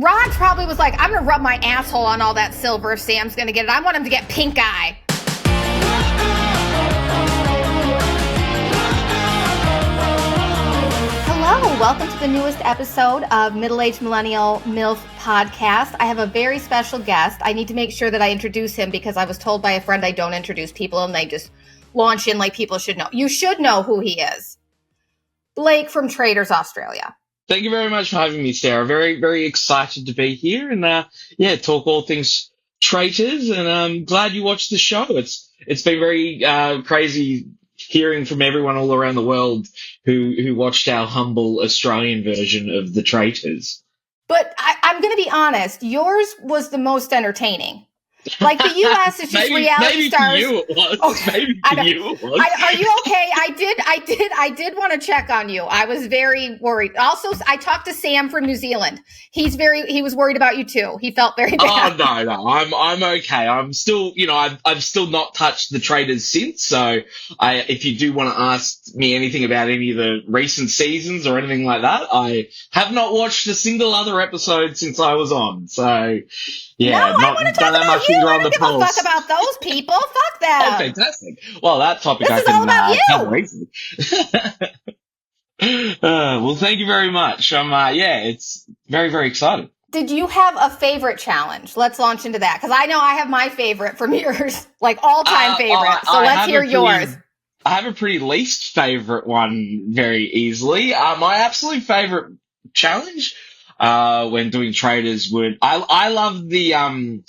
Raj probably was like, I'm going to rub my asshole on all that silver if Sam's going to get it. I want him to get pink eye. Hello, welcome to the newest episode of Middle-Aged Millennial MILF Podcast. I have a very special guest. I need to make sure that I introduce him because I was told by a friend I don't introduce people and they just launch in like people should know. You should know who he is. Blake from Traitors Australia. Thank you very much for having me, Sarah. Very, very excited to be here and talk all things Traitors. And I'm glad you watched the show. It's been very crazy hearing from everyone all around the world who watched our humble Australian version of the Traitors. But I'm going to be honest, yours was the most entertaining. Like the U.S. is just reality stars. Maybe for you it was. Maybe for you it was. Are you okay? I did want to check on you. I was very worried. Also, I talked to Sam from New Zealand. He was worried about you too. He felt very bad. Oh no, I'm okay. I'm still, I've still not touched the Traitors since. So if you do want to ask me anything about any of the recent seasons or anything like that, I have not watched a single other episode since I was on. So. Yeah, no, I want to talk about you. I don't give a fuck about those people. Fuck them. Oh, fantastic. Well, that topic this is all about you. Well, thank you very much. It's very, very exciting. Did you have a favorite challenge? Let's launch into that because I know I have my favorite from yours, like all-time favorite. So let's hear yours. I have a pretty least favorite one very easily. My absolute favorite challenge when doing Traitors I love the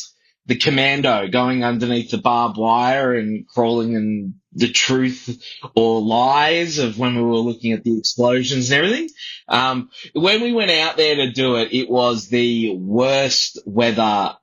commando going underneath the barbed wire and crawling in the truth or lies of when we were looking at the explosions and everything. When we went out there to do it, it was the worst weather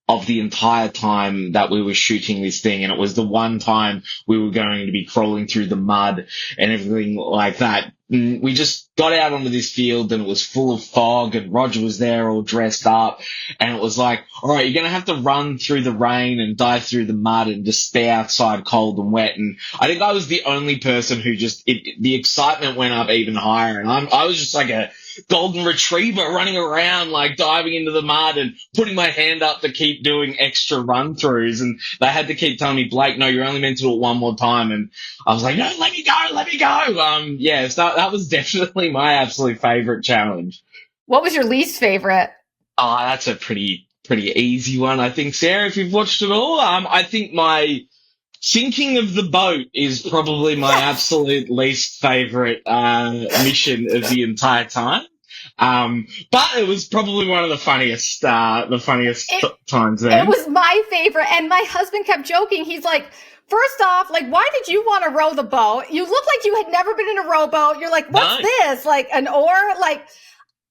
of the entire time that we were shooting this thing. And it was the one time we were going to be crawling through the mud and everything like that. We just got out onto this field and it was full of fog and Roger was there all dressed up and it was like, all right, you're going to have to run through the rain and dive through the mud and just stay outside cold and wet. And I think I was the only person who the excitement went up even higher. And I was just like a golden retriever running around, like diving into the mud and putting my hand up to keep doing extra run throughs. And they had to keep telling me, Blake, no, you're only meant to do it one more time. And I was like, no, let me go. So that was definitely my absolute favorite challenge. What was your least favorite? Oh, that's a pretty easy one, I think, Sarah, if you've watched it all. I think my sinking of the boat is probably my absolute least favorite mission of the entire time. But it was probably one of the funniest times there. It was my favorite, and my husband kept joking. He's like, first off, like, why did you want to row the boat? You look like you had never been in a rowboat. You're like, what's this? Like an oar? Like,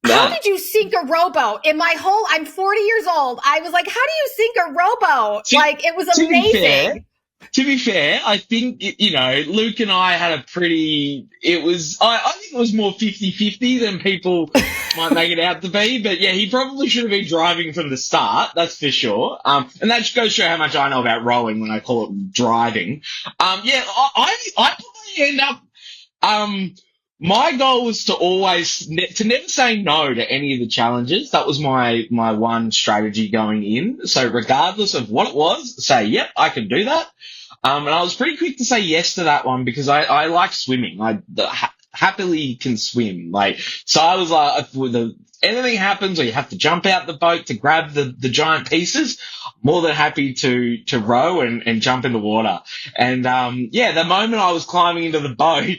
how did you sink a rowboat? I'm 40 years old. I was like, how do you sink a rowboat? It was amazing. To be fair, I think, Luke and I had I think it was more 50-50 than people might make it out to be. But yeah, he probably should have been driving from the start. That's for sure. And that just goes to show how much I know about rowing when I call it driving. I probably end up, my goal was to never say no to any of the challenges. That was my one strategy going in. So regardless of what it was, say, yep, I can do that. And I was pretty quick to say yes to that one because I like swimming. I happily can swim. So I was like, if anything happens or you have to jump out the boat to grab the giant pieces, more than happy to row and jump in the water. And, the moment I was climbing into the boat,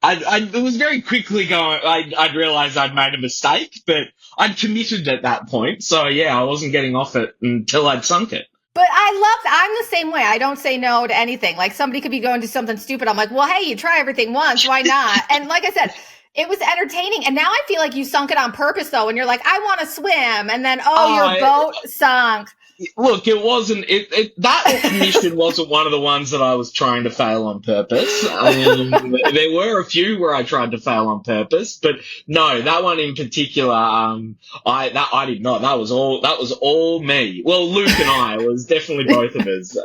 it was very quickly going, I'd realized I'd made a mistake, but I'd committed at that point. So yeah, I wasn't getting off it until I'd sunk it. But I'm the same way. I don't say no to anything. Like somebody could be going to something stupid. I'm like, well, hey, you try everything once. Why not? And like I said, it was entertaining. And now I feel like you sunk it on purpose though. And you're like, I want to swim. And then, your boat sunk. Look, it wasn't. That mission wasn't one of the ones that I was trying to fail on purpose. There were a few where I tried to fail on purpose, but no, that one in particular, I did not. That was all me. Well, Luke and I, it was definitely both of us.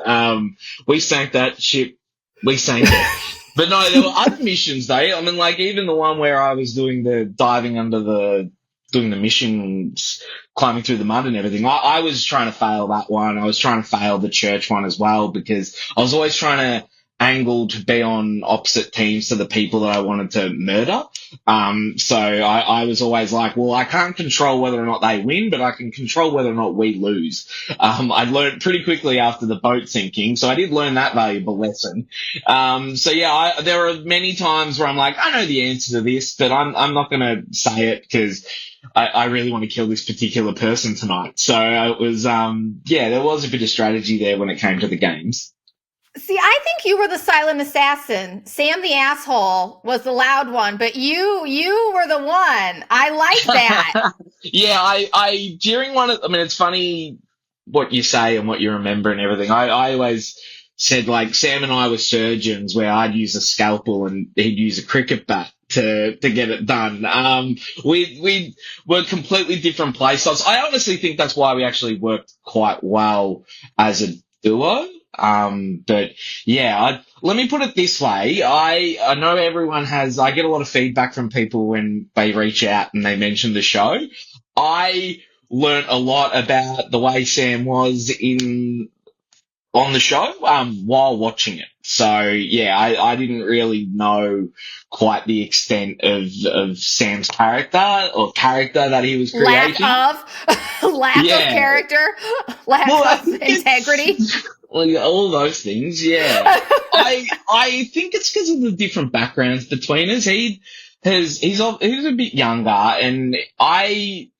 We sank that ship. We sank it. But no, there were other missions though. I mean, like even the one where I was doing the diving under the doing the missions, climbing through the mud and everything. I was trying to fail that one. I was trying to fail the church one as well because I was always trying to angle to be on opposite teams to the people that I wanted to murder. So I was always like, well, I can't control whether or not they win, but I can control whether or not we lose. I learned pretty quickly after the boat sinking, so I did learn that valuable lesson. So yeah, there are many times where I'm like, I know the answer to this, but I'm not going to say it because I really want to kill this particular person tonight. So it was, yeah, there was a bit of strategy there when it came to the games. See, I think you were the silent assassin. Sam the asshole was the loud one, but you were the one. I like that. Yeah, I during one of, I mean, it's funny what you say and what you remember and everything. I always said like Sam and I were surgeons where I'd use a scalpel and he'd use a cricket bat to get it done. We were completely different play styles. I honestly think that's why we actually worked quite well as a duo. But yeah, let me put it this way. I know everyone has, I get a lot of feedback from people when they reach out and they mention the show. I learnt a lot about the way Sam was on the show, while watching it. So yeah, I didn't really know quite the extent of Sam's character that he was creating. Lack of Yeah. character, lack of integrity. Like, all those things, yeah. I think it's because of the different backgrounds between us. He's a bit younger, and I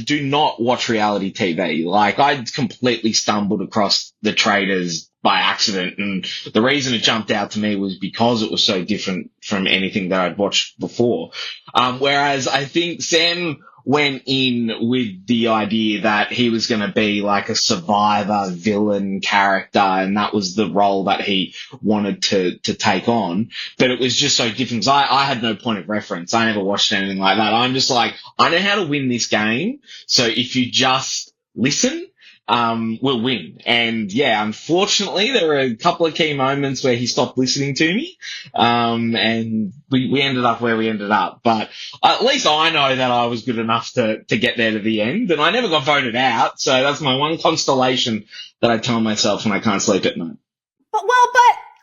do not watch reality TV. Like, I completely stumbled across the Traitors by accident, and the reason it jumped out to me was because it was so different from anything that I'd watched before. Whereas I think Sam went in with the idea that he was going to be like a survivor villain character, and that was the role that he wanted to take on. But it was just so different. I had no point of reference. I never watched anything like that. I'm just like, I know how to win this game. So if you just listen, we'll win. And yeah, unfortunately, there were a couple of key moments where he stopped listening to me. And we ended up where we ended up. But at least I know that I was good enough to get there to the end. And I never got voted out. So that's my one consolation that I tell myself when I can't sleep at night. But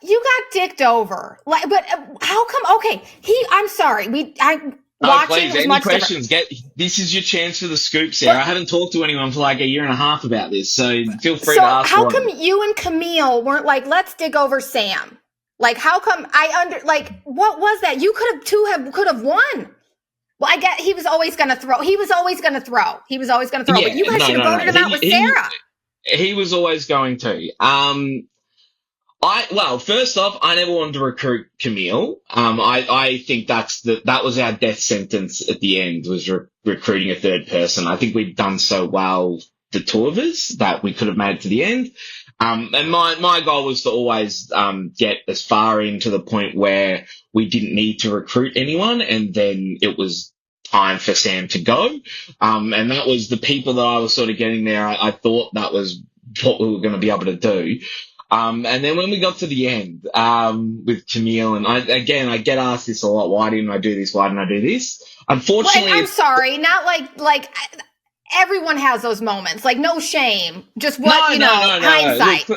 you got dicked over. Like, but how come? Okay, I'm sorry. Watching please, any questions? This is your chance for the scoop, Sarah. I haven't talked to anyone for like a year and a half about this, so feel free to ask. So how come you and Camille weren't like, let's dig over Sam? Like, how come what was that? You could have won. Well, I get he was always going to throw. But you guys should have voted him out with Sarah. He was always going to. Well, first off, I never wanted to recruit Camille. I think that was our death sentence at the end, was recruiting a third person. I think we'd done so well, the two of us, that we could have made it to the end. And my goal was to always, get as far into the point where we didn't need to recruit anyone, and then it was time for Sam to go. And that was the people that I was sort of getting there. I thought that was what we were going to be able to do. And then when we got to the end, with Camille, and I get asked this a lot. Why didn't I do this? Why didn't I do this? Unfortunately, I'm sorry. Not like everyone has those moments. Like, no shame. Just hindsight.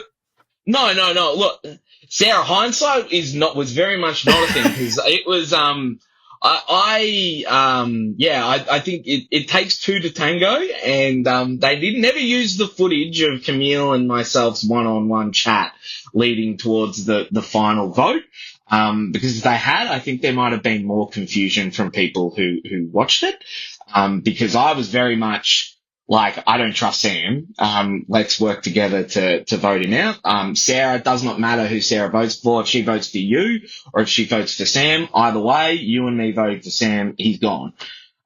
No. Look, Sarah, hindsight was very much not a thing, because it was, I think it takes two to tango, and they never use the footage of Camille and myself's one-on-one chat leading towards the final vote. Because if they had, I think there might have been more confusion from people who watched it. Because I was very much like, I don't trust Sam. Let's work together to vote him out. Sarah, it does not matter who Sarah votes for. If she votes for you or if she votes for Sam, either way, you and me voted for Sam. He's gone.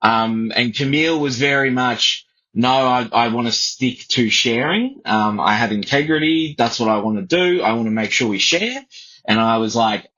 And Camille was very much, no, I want to stick to sharing. I have integrity. That's what I want to do. I want to make sure we share. And I was like,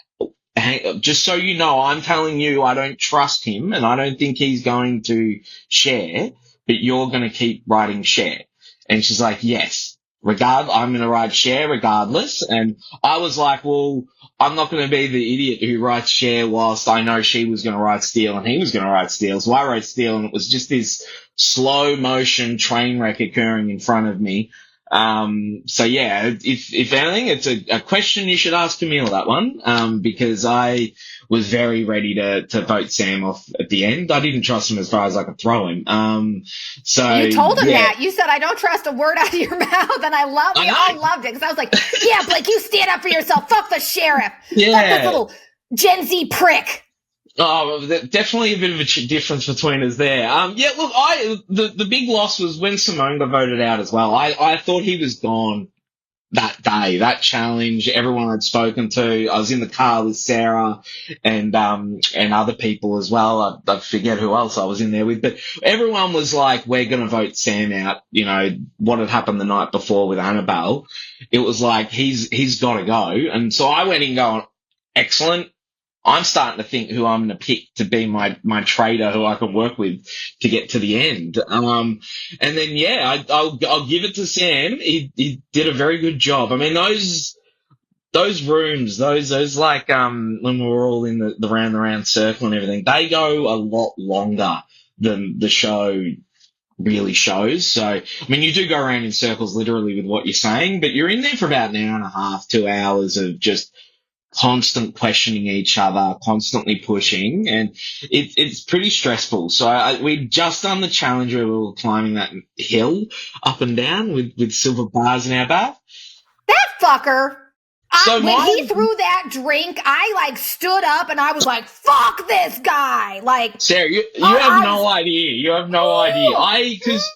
hey, just so you know, I'm telling you, I don't trust him and I don't think he's going to share, but you're going to keep writing share. And she's like, yes. I'm going to write share regardless. And I was like, well, I'm not going to be the idiot who writes share whilst I know she was going to write steal and he was going to write steal. So I wrote steal, and it was just this slow motion train wreck occurring in front of me. So yeah, if anything, it's a question you should ask Camille, that one, because I was very ready to vote Sam off at the end. I didn't trust him as far as I could throw him. So you told him that. You said, I don't trust a word out of your mouth, and we all loved it, because I was like, yeah, Blake, you stand up for yourself. Fuck the sheriff. Yeah. Fuck this little Gen Z prick. Oh, definitely a bit of a difference between us there. Yeah, look, the big loss was when Simone got voted out as well. I thought he was gone that day, that challenge. Everyone I'd spoken to, I was in the car with Sarah and other people as well. I forget who else I was in there with, but everyone was like, we're going to vote Sam out. You know, what had happened the night before with Annabelle. It was like, he's got to go. And so I went in going, excellent. I'm starting to think who I'm going to pick to be my traitor who I can work with to get to the end. And then, yeah, I'll give it to Sam. He did a very good job. I mean, those rooms, those like, when we were all in the round circle and everything, they go a lot longer than the show really shows. So, I mean, you do go around in circles literally with what you're saying, but you're in there for about an hour and a half, 2 hours of just constant questioning each other, constantly pushing, and it's pretty stressful. So we'd just done the challenge where we were climbing that hill up and down with silver bars in our back. That fucker. When he threw that drink, I like stood up and I was like, fuck this guy. Like, Sarah, you have no idea. You have no idea. Because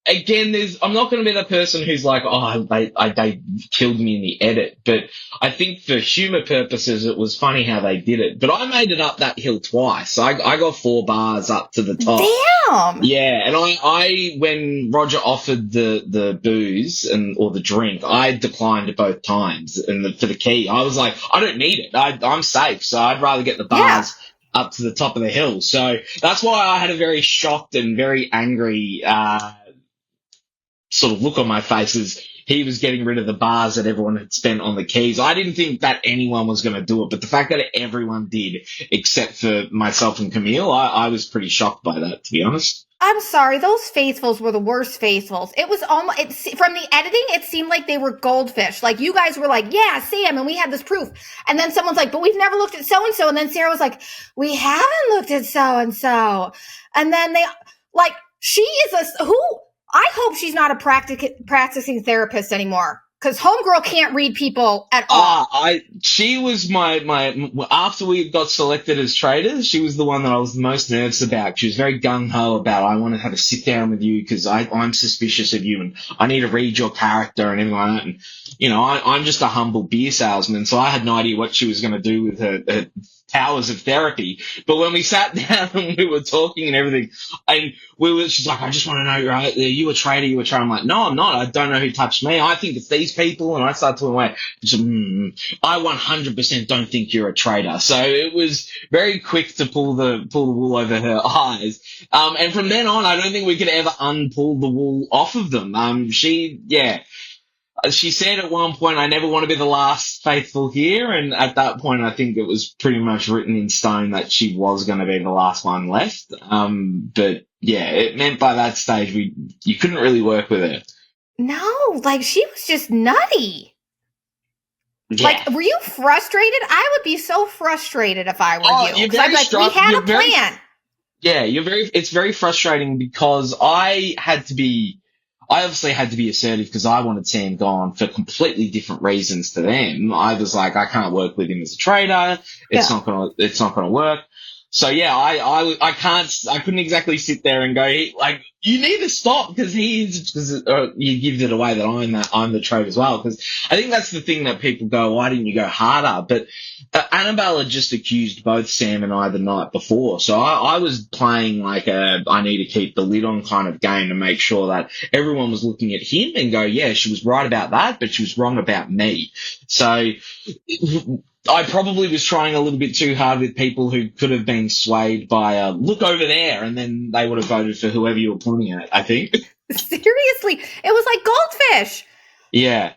again, I'm not going to be the person who's like, oh, they killed me in the edit. But I think for humor purposes, it was funny how they did it. But I made it up that hill twice. I got 4 bars up to the top. Damn. Yeah, and I when Roger offered the booze or the drink, I declined it both times. And for the key, I was like, I don't need it. I'm safe, so I'd rather get the bars up to the top of the hill. So that's why I had a very shocked and very angry sort of look on my face as he was getting rid of the bars that everyone had spent on the keys. I didn't think that anyone was going to do it, but the fact that everyone did, except for myself and Camille, I was pretty shocked by that, to be honest. I'm sorry, those faithfuls were the worst faithfuls. It was almost, from the editing, it seemed like they were goldfish. Like, you guys were like, yeah, Sam, and we had this proof. And then someone's like, but we've never looked at so-and-so. And then Sarah was like, we haven't looked at so-and-so. And then she is I hope she's not a practicing therapist anymore, because homegirl can't read people at all. She was my after we got selected as traitors, she was the one that I was the most nervous about. She was very gung-ho about, I want to have a sit down with you because I'm suspicious of you and I need to read your character and everything like that. And, you know, I'm just a humble beer salesman, so I had no idea what she was going to do with her powers of therapy. But when we sat down and we were talking and everything, and she's like, I just want to know, right, are you a traitor? You a traitor? I'm like, no, I'm not. I don't know who touched me. I think it's these people. And I start talking away. I 100% don't think you're a traitor. So it was very quick to pull the wool over her eyes. And from then on, I don't think we could ever unpull the wool off of them. She said at one point, I never want to be the last faithful here. And at that point, I think it was pretty much written in stone that she was going to be the last one left. But yeah, it meant by that stage, you couldn't really work with her. No, like, she was just nutty. Yeah. Like, were you frustrated? I would be so frustrated if I were you. You're very we had a plan. It's very frustrating because I obviously had to be assertive because I wanted Sam gone for completely different reasons to them. I was like, I can't work with him as a traitor. It's not gonna work. So yeah, I couldn't exactly sit there and go, like, you need to stop because you give it away that I'm the traitor as well. Because I think that's the thing that people go, why didn't you go harder? But Annabelle had just accused both Sam and I the night before. So I was playing like I need to keep the lid on kind of game to make sure that everyone was looking at him and go, yeah, she was right about that, but she was wrong about me. So I probably was trying a little bit too hard with people who could have been swayed by look over there, and then they would have voted for whoever you were pointing at, I think. Seriously, it was like goldfish. Yeah.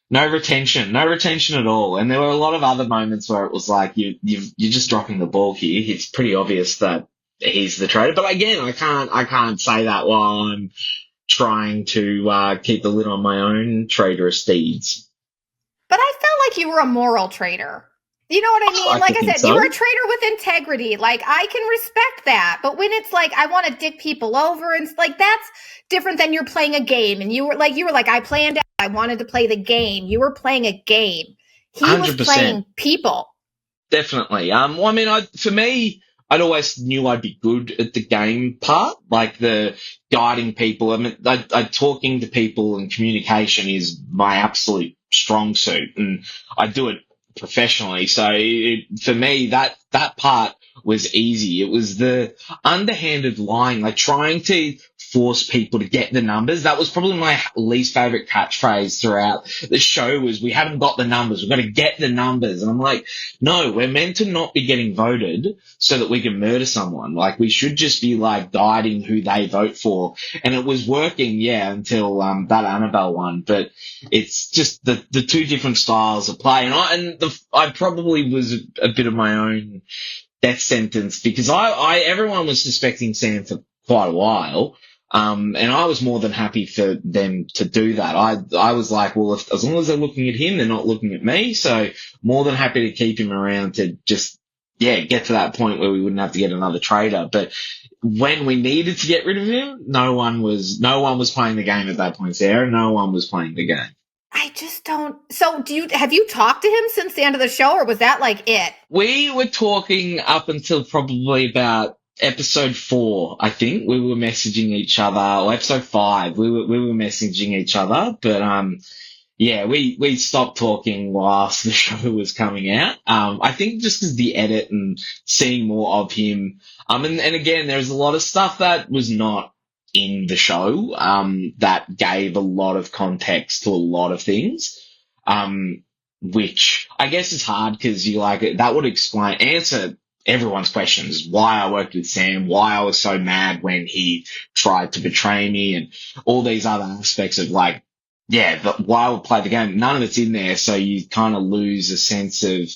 No retention at all. And there were a lot of other moments where it was like you're just dropping the ball here. It's pretty obvious that he's the traitor. But again, I can't say that while I'm trying to keep the lid on my own traitorous deeds. But I felt like you were a moral traitor. You know what I I mean? like Like to I think said, you were so. a traitor with integrity. Like I can respect that. But when it's like I want to dick people over and like that's different than you're playing a game and you were like I planned I wanted to play the game. You were playing a game. He was 100%. playing people. Definitely. Well, I mean, for me, I'd always knew I'd be good at the game part, like the guiding people. I mean, talking to people and communication is my absolute strong suit, and I do it professionally. So for me, that part was easy. It was the underhanded lying, like trying to force people to get the numbers. That was probably my least favorite catchphrase throughout the show was we haven't got the numbers. We've got to get the numbers. And I'm like, no, we're meant to not be getting voted so that we can murder someone. Like we should just be like guiding who they vote for. And it was working, yeah, until that Annabelle one. But it's just the two different styles of play. I probably was a bit of my own death sentence because everyone was suspecting Sam for quite a while. And I was more than happy for them to do that. I was like, well, as long as they're looking at him, they're not looking at me. So more than happy to keep him around to just, yeah, get to that point where we wouldn't have to get another traitor. But when we needed to get rid of him, no one was playing the game at that point, Sarah. No one was playing the game. I just don't. So, have you talked to him since the end of the show, or was that like it? We were talking up until probably about episode 4, I think. We were messaging each other, or episode 5, we were messaging each other, but yeah, we stopped talking whilst the show was coming out. I think just because the edit and seeing more of him. And again, there's a lot of stuff that was not in the show, that gave a lot of context to a lot of things. Which I guess is hard because you like that would answer everyone's questions. Why I worked with Sam, why I was so mad when he tried to betray me and all these other aspects of like, yeah, why I would play the game. None of it's in there. So you kind of lose a sense of,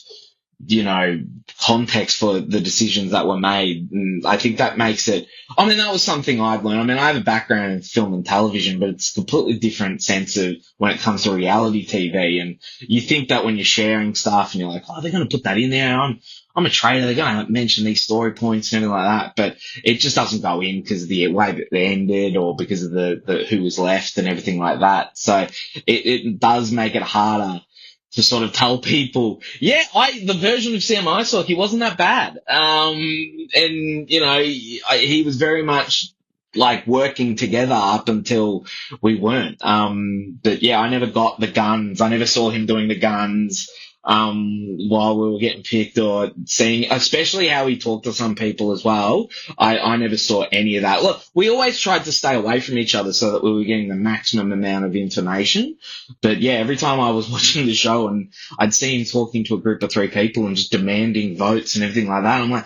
context for the decisions that were made. And I think that makes it, I mean, that was something I've learned. I mean, I have a background in film and television, but it's a completely different sense of when it comes to reality TV. And you think that when you're sharing stuff and you're like, oh, they're going to put that in there. I'm a trader. They're going to mention these story points and everything like that. But it just doesn't go in because of the way that they ended or because of the who was left and everything like that. So it does make it harder to sort of tell people, yeah, the version of Sam I saw, he wasn't that bad. And, he was very much like working together up until we weren't. But yeah, I never got the guns. I never saw him doing the guns, while we were getting picked or seeing, especially how he talked to some people as well. I never saw any of that. Look, we always tried to stay away from each other so that we were getting the maximum amount of information. But yeah, every time I was watching the show and I'd see him talking to a group of 3 people and just demanding votes and everything like that, I'm like,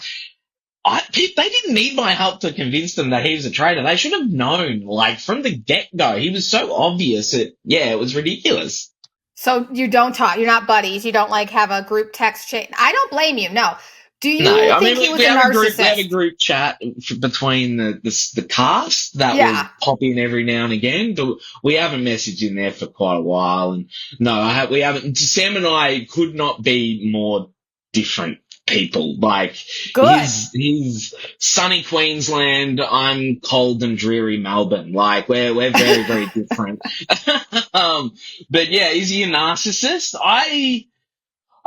they didn't need my help to convince them that he was a traitor. They should have known, like, from the get-go. He was so obvious. It was ridiculous. So you don't talk. You're not buddies. You don't like have a group text chain. I don't blame you. No. Do No, you I think mean he was we a have narcissist? we have a group chat between the cast that Yeah. will pop in every now and again. But we haven't messaged in there for quite a while, and no, we haven't. Sam and I could not be more different people. Like Good. he's sunny Queensland, I'm cold and dreary Melbourne. Like we're very very different. But yeah, is he a narcissist?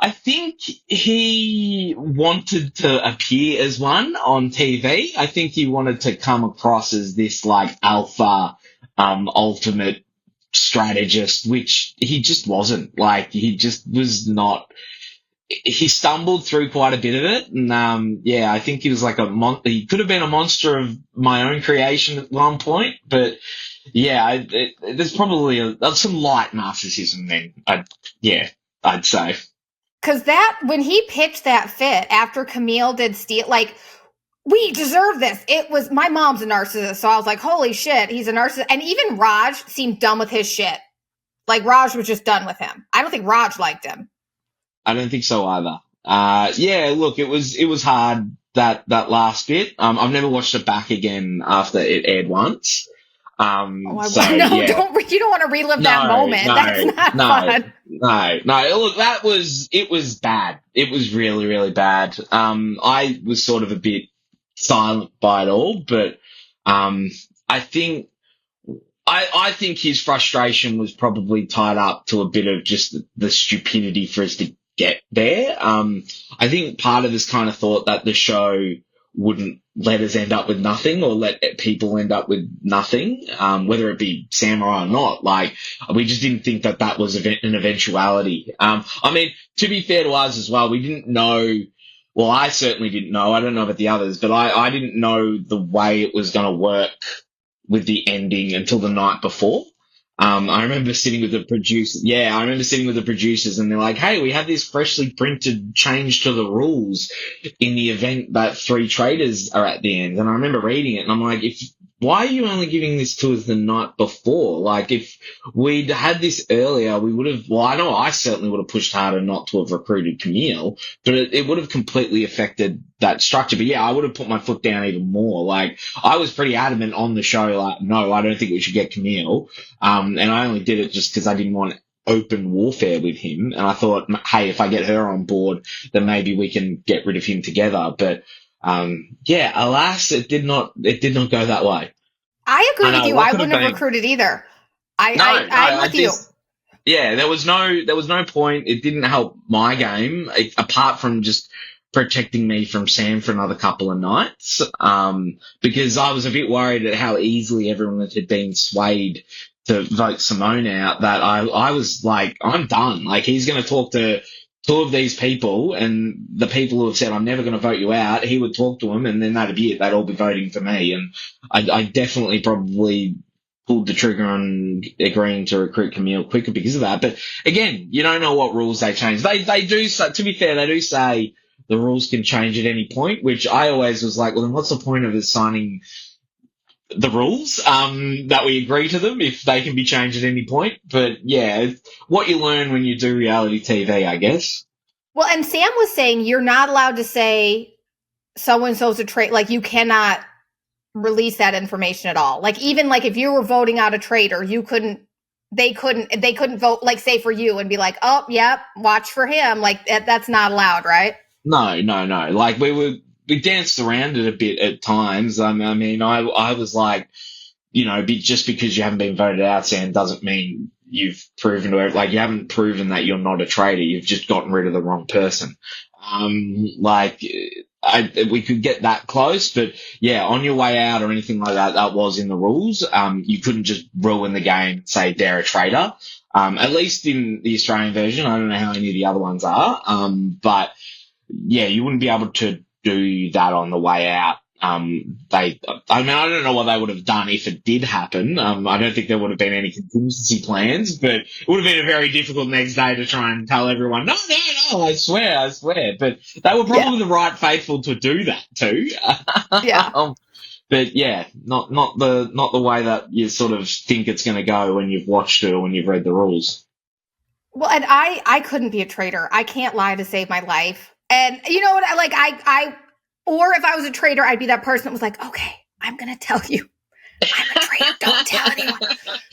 I think he wanted to appear as one on TV. I think he wanted to come across as this like alpha, ultimate strategist, which he just wasn't. Like he just was not. He stumbled through quite a bit of it, and yeah, I think he was like he could have been a monster of my own creation at one point, but yeah, there's probably some light narcissism then. I'd say. Because when he pitched that fit after Camille did steal, like, we deserve this. It was, my mom's a narcissist. So I was like, holy shit, he's a narcissist. And even Raj seemed done with his shit. like Raj was just done with him. I don't think Raj liked him. I don't think so either. Yeah, look, it was hard that last bit. I've never watched it back again after it aired once. So No, yeah, you don't want to relive that no, moment. That's not fun. no. Look, it was bad. It was really, really bad. I was sort of a bit silent by it all, but I think I think his frustration was probably tied up to a bit of just the stupidity for us to get there. I think part of us kind of thought that the show wouldn't let us end up with nothing or let people end up with nothing, whether it be Samurai or not. Like, we just didn't think that that was an eventuality. I mean, to be fair to us as well, we didn't know. Well, I certainly didn't know. I don't know about the others, but I didn't know the way it was going to work with the ending until the night before. I remember sitting with the producers. Yeah, I remember sitting with the producers, and they're like, "Hey, we have this freshly printed change to the rules in the event that 3 traitors are at the end." And I remember reading it, and I'm like, why are you only giving this to us the night before? Like, if we'd had this earlier, we would have. Well, I know I certainly would have pushed harder not to have recruited Camille, but it would have completely affected that structure. But yeah, I would have put my foot down even more. Like, I was pretty adamant on the show, like, no, I don't think we should get Camille. And I only did it just because I didn't want open warfare with him. And I thought, hey, if I get her on board, then maybe we can get rid of him together. But yeah, alas, it did not go that way. I agree with you. I wouldn't have recruited either. I'm with you. Yeah, there was no point. It didn't help my game, apart from just protecting me from Sam for another couple of nights. Because I was a bit worried at how easily everyone had been swayed to vote Simone out, that I was like, I'm done. Like, he's going to talk to 2 of these people, and the people who have said, I'm never going to vote you out, he would talk to them, and then that'd be it. They'd all be voting for me. And I definitely probably pulled the trigger on agreeing to recruit Camille quicker because of that. But again, you don't know what rules they change. They do, to be fair, they do say the rules can change at any point, which I always was like, well, then what's the point of us signing the rules, that we agree to them if they can be changed at any point? But yeah, it's what you learn when you do reality TV, I guess. Well, and Sam was saying you're not allowed to say so-and-so's a traitor. Like, you cannot release that information at all. Like, even like if you were voting out a traitor, they couldn't vote, like, say for you and be like, oh, yep, watch for him. Like, that's not allowed, right? No. Like, we danced around it a bit at times. I mean, I was like, just because you haven't been voted out, Sam, doesn't mean you've proven to, like, you haven't proven that you're not a traitor. You've just gotten rid of the wrong person. Like, we could get that close, but yeah, on your way out or anything like that, that was in the rules. You couldn't just ruin the game and say they're a traitor. At least in the Australian version, I don't know how any of the other ones are. But yeah, you wouldn't be able to do that on the way out. I mean, I don't know what they would have done if it did happen. I don't think there would have been any contingency plans, but it would have been a very difficult next day to try and tell everyone, no, I swear. But they were probably the right faithful to do that too. Yeah. But yeah, not the way that you sort of think it's going to go when you've watched it or when you've read the rules. Well, and I couldn't be a traitor. I can't lie to save my life. And you know what? Or if I was a traitor, I'd be that person that was like, okay, I'm going to tell you. I'm a traitor. Don't tell anyone.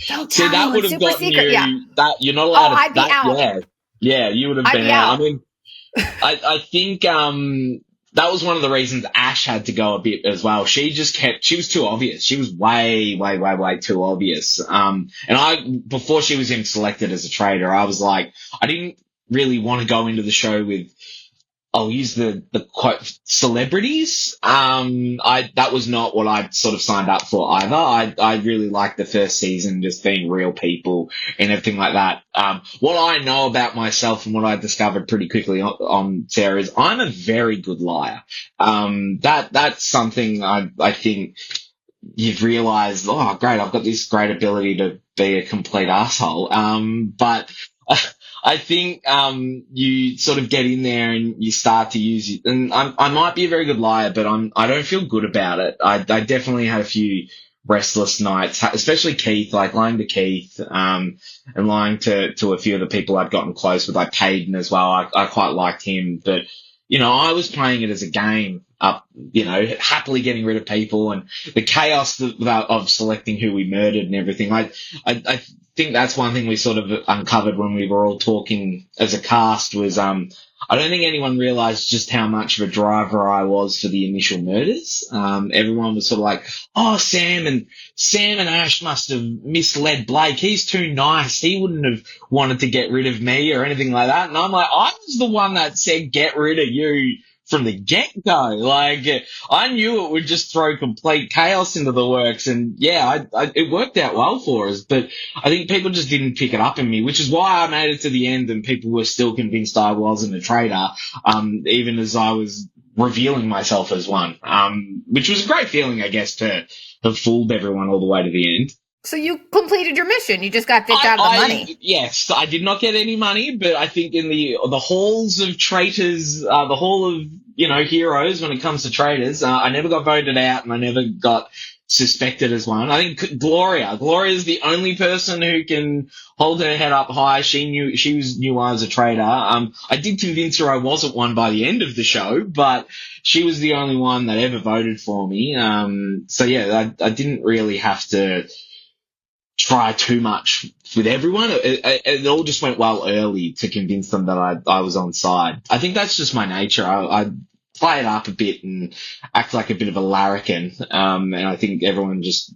Don't tell anyone. That would have Super gotten secret. that you're not allowed to. I'd be out. Yeah, you would have been out. I mean, I think that was one of the reasons Ash had to go a bit as well. She was too obvious. She was way too obvious. And before she was even selected as a traitor, I was like, I didn't really want to go into the show with, I'll use the quote, celebrities. That was not what I'd sort of signed up for either. I really liked the first season just being real people and everything like that. What I know about myself and what I discovered pretty quickly on Sarah is I'm a very good liar. That's something I think you've realized, oh, great, I've got this great ability to be a complete asshole. But I think you sort of get in there and you start to use it. And I might be a very good liar, but I don't feel good about it. I definitely had a few restless nights, especially Keith, like lying to Keith, and lying to a few of the people I'd gotten close with, like Payden as well. I quite liked him, but, I was playing it as a game up, happily getting rid of people and the chaos of selecting who we murdered and everything. I think that's one thing we sort of uncovered when we were all talking as a cast was, I don't think anyone realised just how much of a driver I was for the initial murders. Everyone was sort of like, "Oh, Sam and Ash must have misled Blake. He's too nice. He wouldn't have wanted to get rid of me or anything like that." And I'm like, I was the one that said, "Get rid of you." From the get-go. Like, I knew it would just throw complete chaos into the works, and it worked out well for us, but I think people just didn't pick it up in me, which is why I made it to the end and people were still convinced I wasn't a traitor, even as I was revealing myself as one, which was a great feeling, I guess, to have fooled everyone all the way to the end. So you completed your mission. You just got dicked out of the money. Yes, I did not get any money, but I think in the halls of traitors, the hall of, heroes when it comes to traitors, I never got voted out and I never got suspected as one. I think Gloria is the only person who can hold her head up high. She knew I was a traitor. I did convince her I wasn't one by the end of the show, but she was the only one that ever voted for me. I didn't really have to try too much with everyone. It all just went well early to convince them that I was on side. I think that's just my nature. I play it up a bit and act like a bit of a larrikin. And I think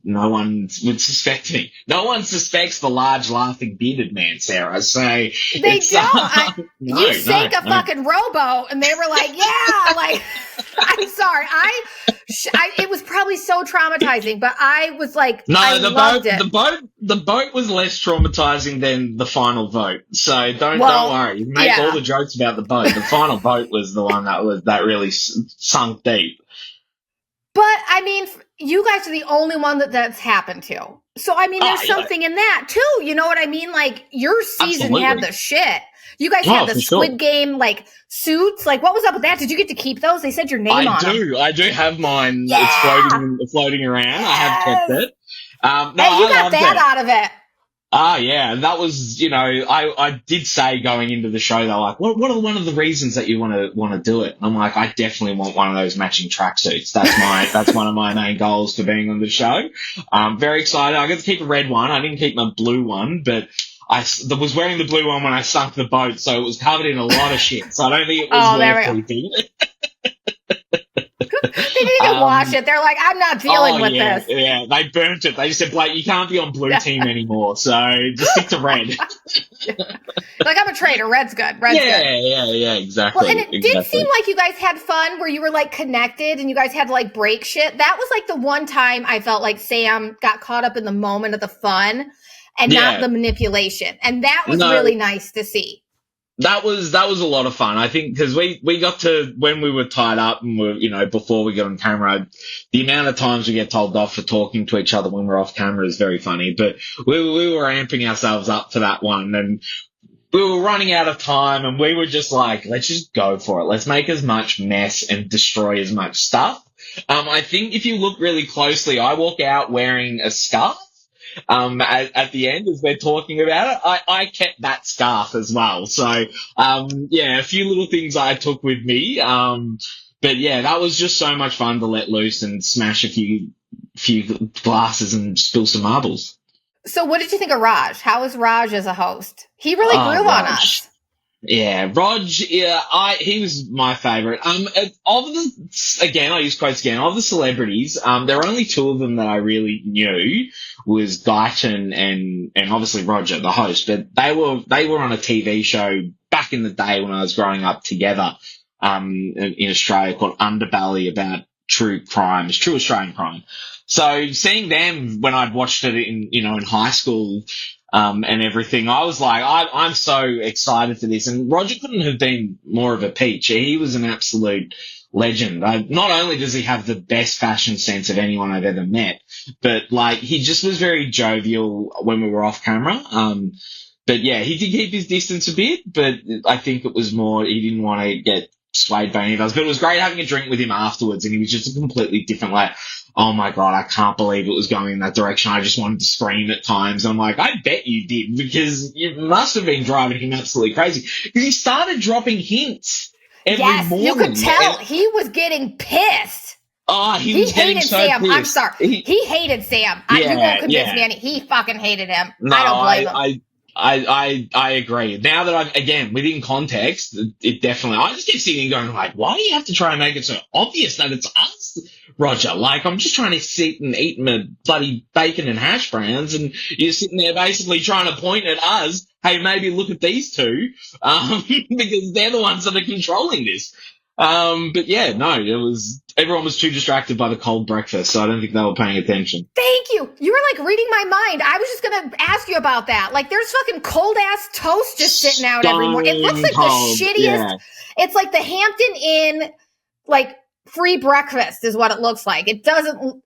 no one would suspect me. No one suspects the large laughing bearded man, Sarah. So they don't. You sank a fucking rowboat and they were like, yeah, like, I'm sorry. It was probably so traumatizing, but I was like, loved it. The boat was less traumatizing than the final vote. So don't worry. You make all the jokes about the boat. The final vote was the one that really sunk deep. But I mean, you guys are the only one that's happened to. So I mean, there's something in that too. You know what I mean? Like your season had the shit. You guys had the Squid Game like suits. Like, what was up with that? Did you get to keep those? They said your name on them. I do have mine. Yeah! It's floating around. Yes! I have kept it. And you got that out of it. Yeah, and that was, I did say going into the show, they're like, what are one of the reasons that you want to do it? And I'm like, I definitely want one of those matching tracksuits. That's one of my main goals for being on the show. Very excited. I got to keep a red one. I didn't keep my blue one, but I was wearing the blue one when I sunk the boat, so it was covered in a lot of shit. So I don't think it was worth keeping. They didn't even wash it. They're like, I'm not dealing with this. Yeah, they burnt it. They just said, Blake, you can't be on blue team anymore, so just stick to red. Like, I'm a traitor. Red's good. Red's good. Yeah, exactly. Well, and it did seem like you guys had fun where you were, like, connected and you guys had to, like, break shit. That was, like, the one time I felt like Sam got caught up in the moment of the fun and not the manipulation. And that was really nice to see. That was a lot of fun. I think because we got to, when we were tied up and before we got on camera, the amount of times we get told off for talking to each other when we're off camera is very funny. But we were amping ourselves up for that one and we were running out of time and we were just like, let's just go for it. Let's make as much mess and destroy as much stuff. I think if you look really closely, I walk out wearing a scarf. At the end, as we're talking about it, I kept that scarf as well. So, a few little things I took with me. But yeah, that was just so much fun to let loose and smash a few glasses and spill some marbles. So what did you think of Raj? How was Raj as a host? He really grew on us. Yeah, Raj, he was my favourite. I use quotes again, of the celebrities, there are only two of them that I really knew, was Guyton and obviously Roger, the host, but they were on a TV show back in the day when I was growing up together, in Australia called Underbelly about true Australian crime. So seeing them when I'd watched it in high school, and everything, I was like, I'm so excited for this. And Roger couldn't have been more of a peach. He was an absolute legend. Not only does he have the best fashion sense of anyone I've ever met, but like he just was very jovial when we were off camera. But yeah, he did keep his distance a bit, but I think it was more he didn't want to get swayed by any of us. But it was great having a drink with him afterwards, and he was just a completely different, like, oh my God, I can't believe it was going in that direction. I just wanted to scream at times. I'm like, I bet you did, because you must have been driving him absolutely crazy. Because he started dropping hints every Yes, you could morning. tell he was getting pissed. Oh, he was getting hated so Sam. I'm pissed. sorry. He hated Sam. He Yeah, won't convince yeah. me any. He fucking hated him. No, I don't blame him. I agree. Now that I'm, again, within context, it definitely, I just keep sitting there going like, why do you have to try and make it so obvious that it's us, Roger? Like, I'm just trying to sit and eat my bloody bacon and hash browns, and you're sitting there basically trying to point at us, hey, maybe look at these two, because they're the ones that are controlling this. But yeah, no, everyone was too distracted by the cold breakfast, so I don't think they were paying attention. Thank you. You were like reading my mind. I was just gonna ask you about that. Like, there's fucking cold ass toast just sitting out every morning. It looks like Cold, the shittiest. yeah. It's like the Hampton Inn, like free breakfast is what it looks like. It doesn't.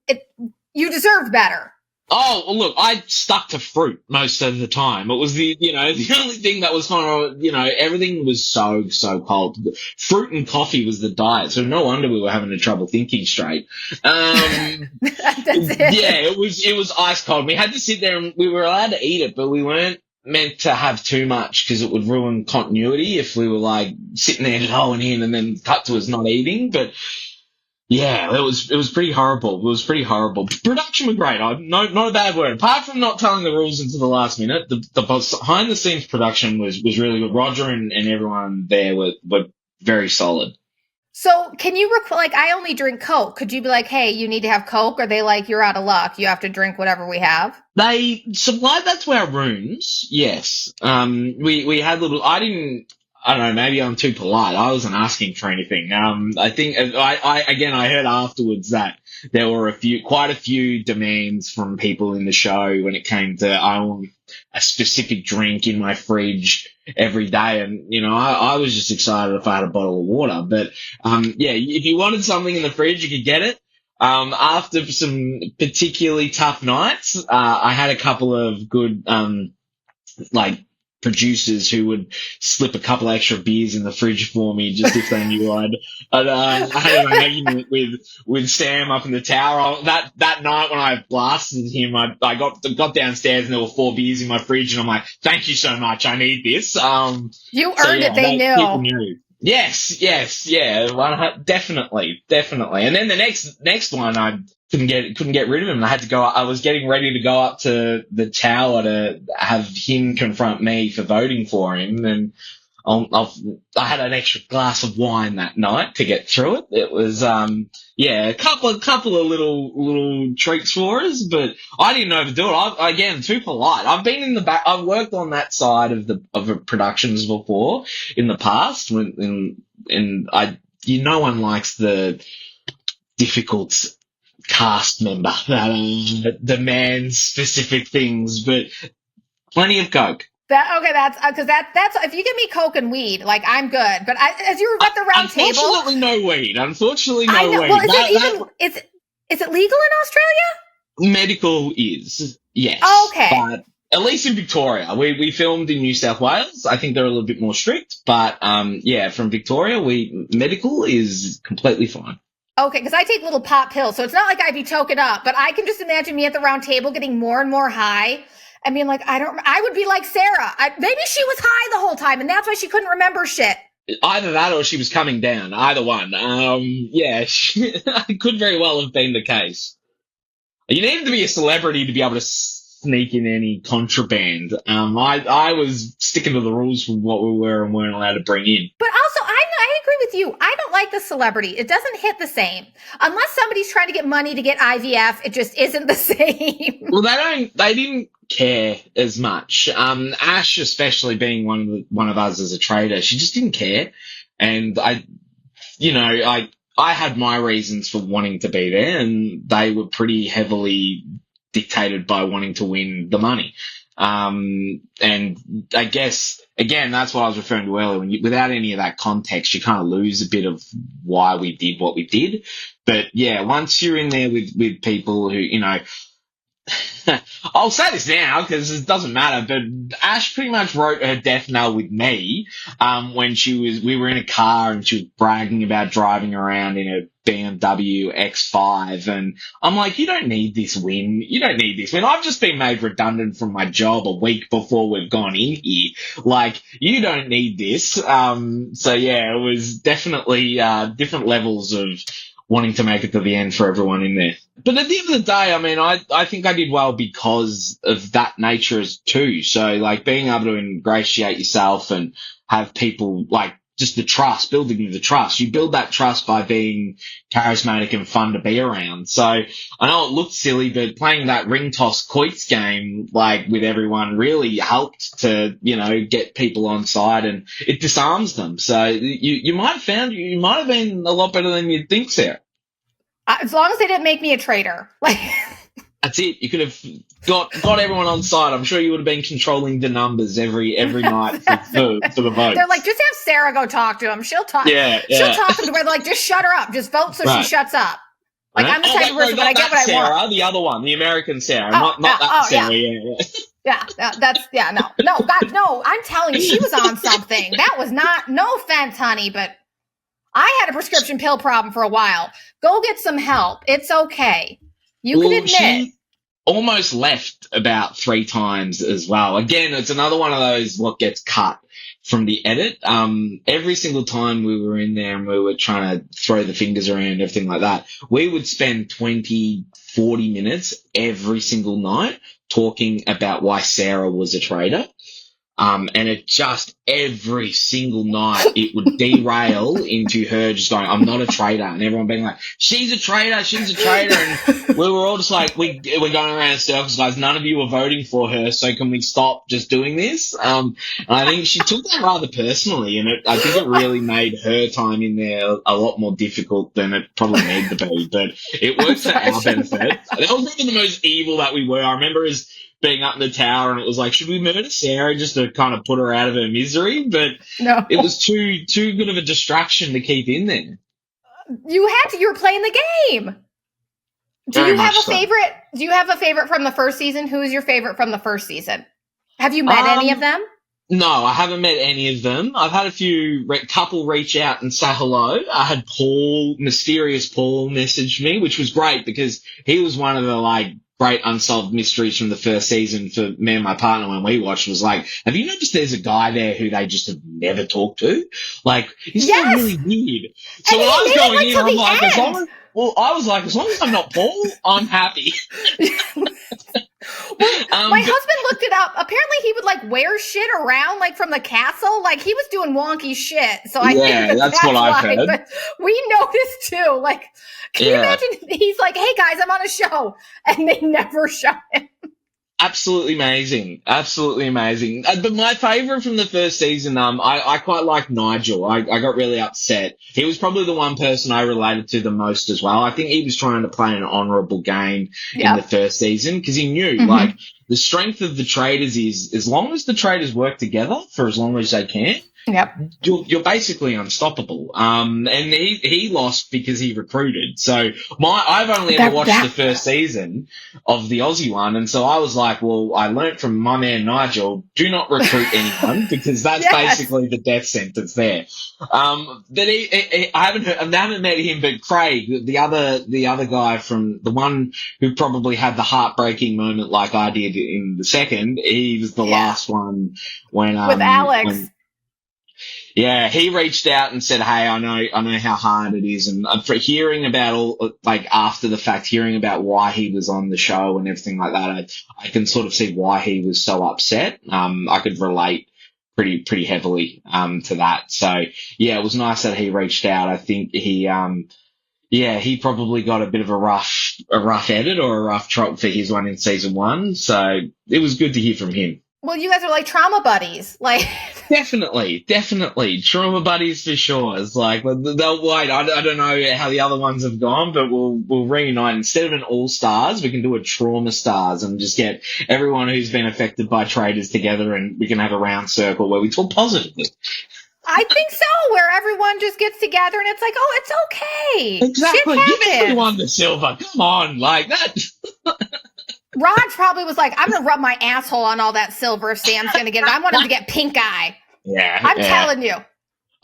You deserve better. Oh, well, look, I stuck to fruit most of the time. It was the only thing that was kind of, everything was so, so cold. Fruit and coffee was the diet, so no wonder we were having trouble thinking straight. That's it. Yeah, it was ice cold. We had to sit there and we were allowed to eat it, but we weren't meant to have too much because it would ruin continuity if we were like sitting there hoeing in and then cut to us not eating. But yeah, it was pretty horrible. It was pretty horrible. Production was great. Not a bad word. Apart from not telling the rules into the last minute, the behind the scenes production was really good. Roger and everyone there were very solid. So can you like, I only drink Coke. Could you be like, hey, you need to have Coke? Or are they like, you're out of luck, you have to drink whatever we have? They supplied that to our rooms. Yes. We had I don't know, maybe I'm too polite. I wasn't asking for anything. I think I heard afterwards that there were quite a few demands from people in the show when it came to, I want a specific drink in my fridge every day. And, I was just excited if I had a bottle of water. But, yeah, if you wanted something in the fridge, you could get it. After some particularly tough nights, I had a couple of good, like, producers who would slip a couple extra beers in the fridge for me just if they knew I had an argument with Sam up in the tower. That night when I blasted him, I got downstairs and there were 4 beers in my fridge, and I'm like, thank you so much, I need this. You earned it. They knew. Yes, yeah, definitely. And then the next one, I couldn't get rid of him. I was getting ready to go up to the tower to have him confront me for voting for him, and I had an extra glass of wine that night to get through it. It was, a couple of little treats for us, but I didn't overdo it. Again, too polite. I've been in the back. I've worked on that side of productions before in the past no one likes the difficult cast member that demands specific things, but plenty of Coke. That's because that's if you give me Coke and weed, like, I'm good. But as you were at the round table, unfortunately no weed. Unfortunately no weed. Well, is it legal in Australia? Medical is, yes. Okay. But at least in Victoria, we filmed in New South Wales. I think they're a little bit more strict, but from Victoria, medical is completely fine. Okay, because I take little pop pills, so it's not like I'd be token up, but I can just imagine me at the round table getting more and more high and being like, I would be like Sarah. Maybe she was high the whole time, and that's why she couldn't remember shit. Either that or she was coming down. Either one. It could very well have been the case. You needed to be a celebrity to be able to sneak in any contraband. I was sticking to the rules for what we were and weren't allowed to bring in. But also, I agree with you. I don't like the celebrity. It doesn't hit the same. Unless somebody's trying to get money to get IVF, it just isn't the same. Well, they didn't care as much. Ash, especially being one of us as a traitor, she just didn't care. And I had my reasons for wanting to be there, and they were pretty heavily dictated by wanting to win the money. And I guess, again, that's what I was referring to earlier. Without any of that context, you kind of lose a bit of why we did what we did. But yeah, once you're in there with people who, I'll say this now because it doesn't matter, but Ash pretty much wrote her death knell with me, when we were in a car and she was bragging about driving around in a BMW X5, and I'm like, you don't need this win. You don't need this win. I've just been made redundant from my job a week before we've gone in here. Like, you don't need this. So yeah, it was definitely different levels of wanting to make it to the end for everyone in there. But at the end of the day, I mean, I think I did well because of that nature as too. So like being able to ingratiate yourself and have people like just the trust, building the trust. You build that trust by being charismatic and fun to be around. So I know it looked silly, but playing that ring toss quoits game, like with everyone really helped to, get people on side, and it disarms them. So you might have found you might have been a lot better than you'd think, Sarah. As long as they didn't make me a traitor. Like that's it. You could have got everyone on side. I'm sure you would have been controlling the numbers every night for the vote. They're like, just have Sarah go talk to him. She'll talk. Yeah. She'll talk to him. They're like, just shut her up. Just vote so she shuts up. Like I'm the type of person, but I get what Sarah, I want. The other one, the American Sarah, not that Sarah. Yeah. No, God, no. I'm telling you, she was on something. That was not. No offense, honey, but I had a prescription pill problem for a while. Go get some help. It's okay. You can admit. She almost left about 3 times as well. Again, it's another one of those what gets cut from the edit. Every single time we were in there and we were trying to throw the fingers around and everything like that, we would spend 20, 40 minutes every single night talking about why Sarah was a traitor. And it just every single night it would derail into her just going, I'm not a traitor, and everyone being like, she's a traitor, and we were all just like, we're going around in circles, guys. None of you are voting for her, so can we stop just doing this? And I think she took that rather personally, and I think it really made her time in there a lot more difficult than it probably needed to be. But it worked for our benefit. That was probably the most evil that we were. I remember as being up in the tower, and it was like, should we murder Sarah just to kind of put her out of her misery? But no, it was too good of a distraction to keep in there. You were playing the game. Do you have a favorite? Do you have a favorite from the first season? Who is your favorite from the first season? Have you met any of them? No, I haven't met any of them. I've had a couple reach out and say hello. I had Mysterious Paul message me, which was great because he was one of the great unsolved mysteries from the first season for me and my partner when we watched. Was like, have you noticed there's a guy there who they just have never talked to? Like, he's so really weird. So when I was going in, I'm like, as long as I'm not Paul, I'm happy. My husband looked it up. Apparently he would wear shit around from the castle. He was doing wonky shit. So I think that's what I've heard. But we noticed too. Can you imagine? He's like, hey guys, I'm on a show, and they never show him. Absolutely amazing. But my favourite from the first season, I quite liked Nigel. I got really upset. He was probably the one person I related to the most as well. I think he was trying to play an honourable game in the first season because he knew, the strength of the Traitors is as long as the Traitors work together for as long as they can, you're basically unstoppable. And he lost because he recruited. So I've only ever watched the first season of the Aussie one, and so I was like, well, I learnt from my man Nigel, do not recruit anyone because that's basically the death sentence there. But I haven't met him, but Craig, the other guy from the one who probably had the heartbreaking moment like I did in the second, he was the last one when with Alex. He reached out and said, hey, I know how hard it is. And for hearing about after the fact, hearing about why he was on the show and everything like that, I can sort of see why he was so upset. I could relate pretty heavily, to that. So yeah, it was nice that he reached out. I think he probably got a bit of a rough edit or a rough trot for his one in season 1. So it was good to hear from him. Well, you guys are trauma buddies. Definitely. Trauma buddies for sure. It's they'll wait. I don't know how the other ones have gone, but we'll reunite. Instead of an all-stars, we can do a trauma stars and just get everyone who's been affected by traitors together, and we can have a round circle where we talk positively. I think so, where everyone just gets together and it's like, oh, it's okay. Exactly. Give everyone the silver. Come on, that. Raj probably was like, I'm going to rub my asshole on all that silver if Sam's going to get it. I want him to get pink eye. Yeah. I'm telling you.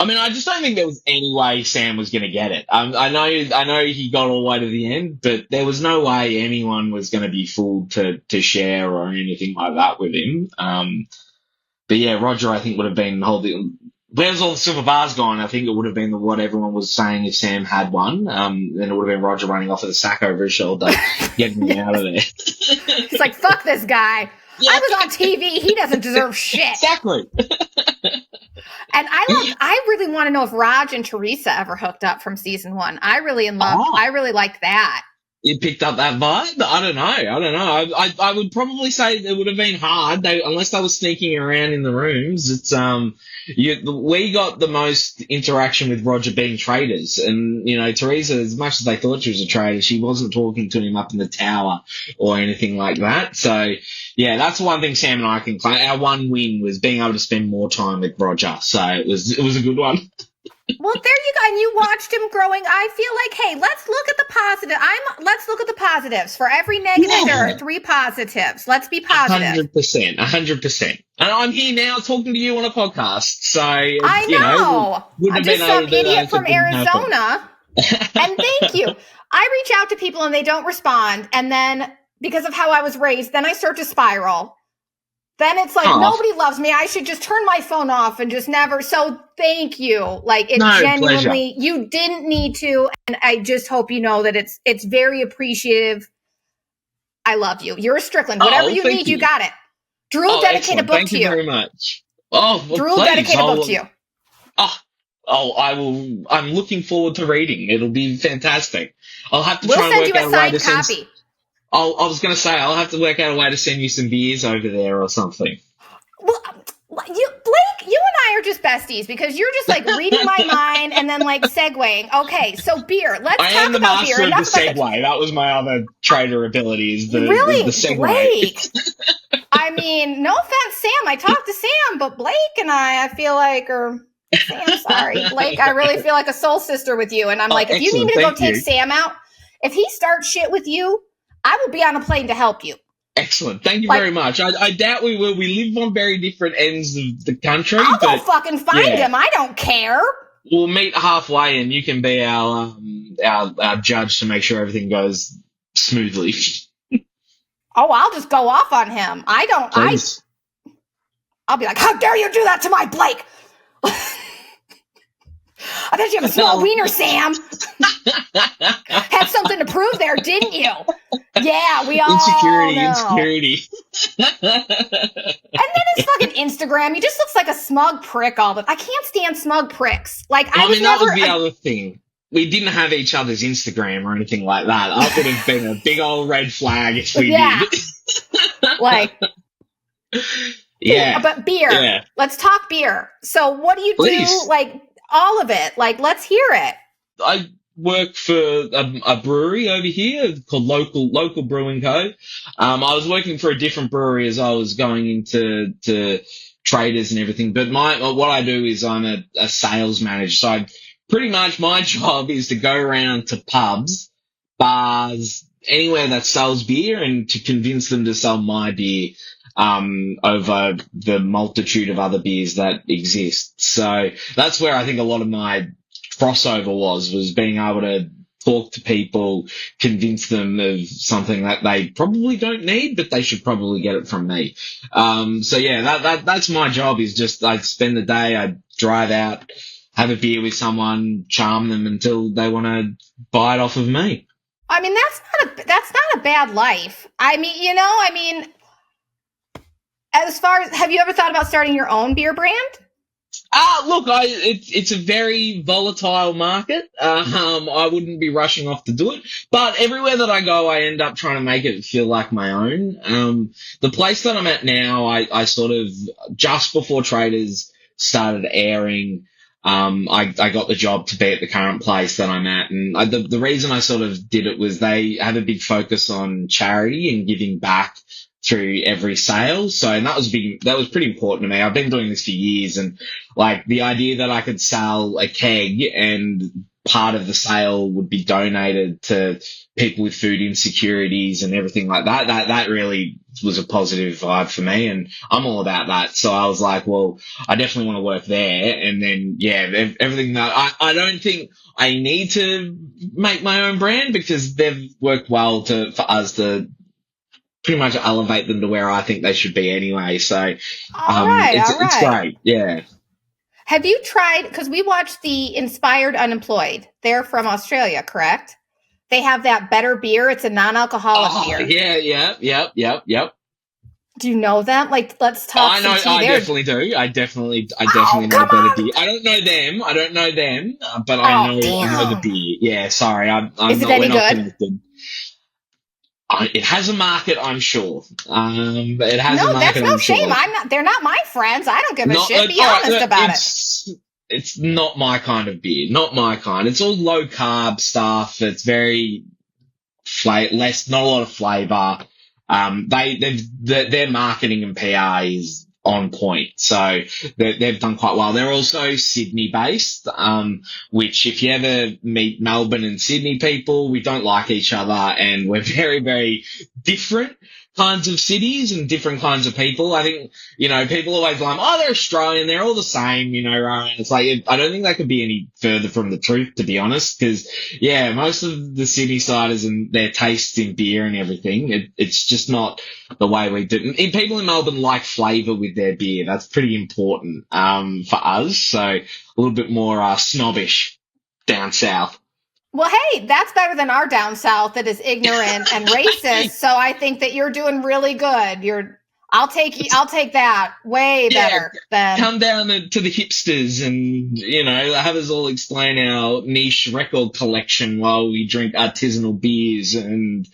I mean, I just don't think there was any way Sam was going to get it. I know he got all the way to the end, but there was no way anyone was going to be fooled to share or anything like that with him. But yeah, Roger, I think would have been holding. Where's all the silver bars gone? I think it would have been what everyone was saying if Sam had one. Then it would have been Roger running off with a sack over his shoulder, getting me out of there. He's like, "Fuck this guy! Yeah. I was on TV. He doesn't deserve shit." Exactly. And I really want to know if Raj and Teresa ever hooked up from season 1. I really liked that. You picked up that vibe? I don't know. I would probably say it would have been hard, unless they were sneaking around in the rooms. It's we got the most interaction with Roger being traitors, and Teresa, as much as they thought she was a traitor, she wasn't talking to him up in the tower or anything like that. So yeah, that's the one thing Sam and I can claim. Our one win was being able to spend more time with Roger, so it was a good one. Well, there you go. And you watched him growing. I feel like, hey, let's look at the positive. Let's look at the positives. For every negative, there are 3 positives. Let's be positive. 100%. And I'm here now talking to you on a podcast. So I know. I'm just some idiot from Arizona. And thank you. I reach out to people and they don't respond. And then because of how I was raised, then I start to spiral. Then it's like, nobody loves me. I should just turn my phone off and just never. So thank you. Like, it genuinely, pleasure. You didn't need to. And I just hope you know that it's very appreciative. I love you. You're a Strickland. Whatever you need, you got it. Drew will dedicate a book to you. Thank you very much. Oh, well, Drew will dedicate a book to you. I will. I'm looking forward to reading. It'll be fantastic. I'll have to try and work out a way to We'll send you a signed copy. I was going to say, I'll have to work out a way to send you some beers over there or something. Well, Blake, you and I are just besties because you're just like reading my mind and then like segueing. Okay, so beer. Let's talk about beer. I am the master of the segue. That was my other traitor ability. The segue. Blake. I mean, no offense, Sam. I talked to Sam, but Blake and I feel like are... Sam, sorry. Blake, I really feel like a soul sister with you. And I'm like, if you need me to go take Sam out, if he starts shit with you, I will be on a plane to help you. Excellent. Thank you very much. I doubt we will. We live on very different ends of the country. I'll go fucking find him. I don't care. We'll meet halfway and you can be our judge to make sure everything goes smoothly. Oh, I'll just go off on him. Please. I'll be like, how dare you do that to my Blake? I bet you have a small wiener, Sam. Had something to prove there, didn't you? Yeah, we all Insecurity. And then his fucking Instagram, he just looks like a smug prick all the time. I can't stand smug pricks. Like, that was the other thing. We didn't have each other's Instagram or anything like that. That would have been a big old red flag if we did. Like... Yeah. But beer. Yeah. Let's talk beer. So what do you do? Like, all of it. Like, let's hear it. I work for a brewery over here called Local Brewing Co. I was working for a different brewery as I was going into Traitors and everything. But what I do is I'm a sales manager. So pretty much my job is to go around to pubs, bars, anywhere that sells beer and to convince them to sell my beer. Over the multitude of other beers that exist. So that's where I think a lot of my crossover was being able to talk to people, convince them of something that they probably don't need, but they should probably get it from me. So yeah, that's my job is just I spend the day, I drive out, have a beer with someone, charm them until they want to buy it off of me. I mean, that's not a bad life. I mean, as far as, have you ever thought about starting your own beer brand? Look, it's a very volatile market. I wouldn't be rushing off to do it, but everywhere that I go, I end up trying to make it feel like my own. The place that I'm at now, I sort of, just before Traitors started airing, I got the job to be at the current place that I'm at. And the reason I sort of did it was they have a big focus on charity and giving back through every sale. So, and that was pretty important to me. I've been doing this for years, and like the idea that I could sell a keg and part of the sale would be donated to people with food insecurities and everything like that really was a positive vibe for me, and I'm all about that. So I was like, well, I definitely want to work there. And then, yeah, everything that I don't think I need to make my own brand because they've worked well for us to pretty much elevate them to where I think they should be anyway. So, All right, all it's right. great. Yeah. Have you tried, because we watched the Inspired Unemployed. They're from Australia, correct? They have that better beer. It's a non-alcoholic beer. Yep. Do you know them? Like, let's talk I know, some tea. I definitely do. I Oh, definitely know come better on. beer. I don't know them, but Oh, I know the damn. beer. Yeah, sorry, Is it we're any not good? connected. It has a market, I'm sure. It has a No, that's market, no I'm shame. sure. They're not my friends. I don't give a Not, shit. Be all right, honest about it. it's not my kind of beer. Not my kind. It's all low carb stuff. It's very not a lot of flavor. Their marketing and PR is on point, so they've done quite well. They're also Sydney based, which if you ever meet Melbourne and Sydney people, we don't like each other, and we're very, very different kinds of cities and different kinds of people. I think, people always like, oh, they're Australian, they're all the same, Ryan. It's like, I don't think that could be any further from the truth, to be honest, because yeah, most of the Sydney siders and their tastes in beer and everything, it's just not the way we do it. And people in Melbourne like flavour with their beer. That's pretty important for us. So a little bit more snobbish down south. Well, hey, that's better than our down south that is ignorant and racist. So I think that you're doing really good. I'll take that way Yeah, better than. come down to the hipsters and, have us all explain our niche record collection while we drink artisanal beers and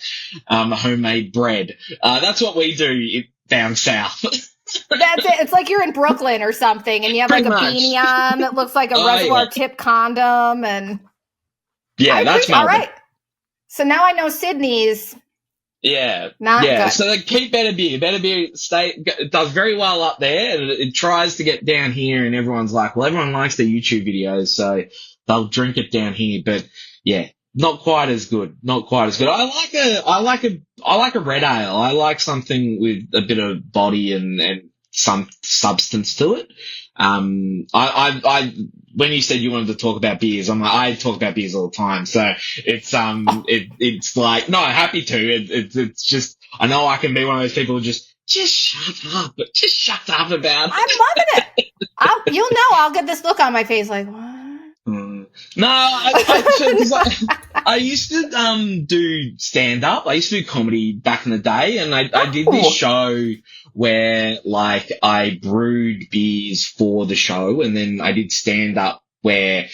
homemade bread. That's what we do down south. That's it. It's like you're in Brooklyn or something, and you have like Pretty a much. beanie on that looks like a Oh, yeah. reservoir tip condom, and I Yeah, that's appreciate. All Melbourne. right, so now I know Sydney's. Yeah, not good. So they keep better beer. Better beer does very well up there, and it tries to get down here, and everyone's like, well, everyone likes their YouTube videos, so they'll drink it down here. But yeah, not quite as good. Not quite as good. I like a red ale. I like something with a bit of body and some substance to it. When you said you wanted to talk about beers, I'm like, I talk about beers all the time. So it's like, no, happy to. It's just, I know I can be one of those people who just shut up about it. I'm loving it. You'll know I'll get this look on my face like, what? No, I used to do stand up. I used to do comedy back in the day, and I did this show where like I brewed beers for the show, and then I did stand up where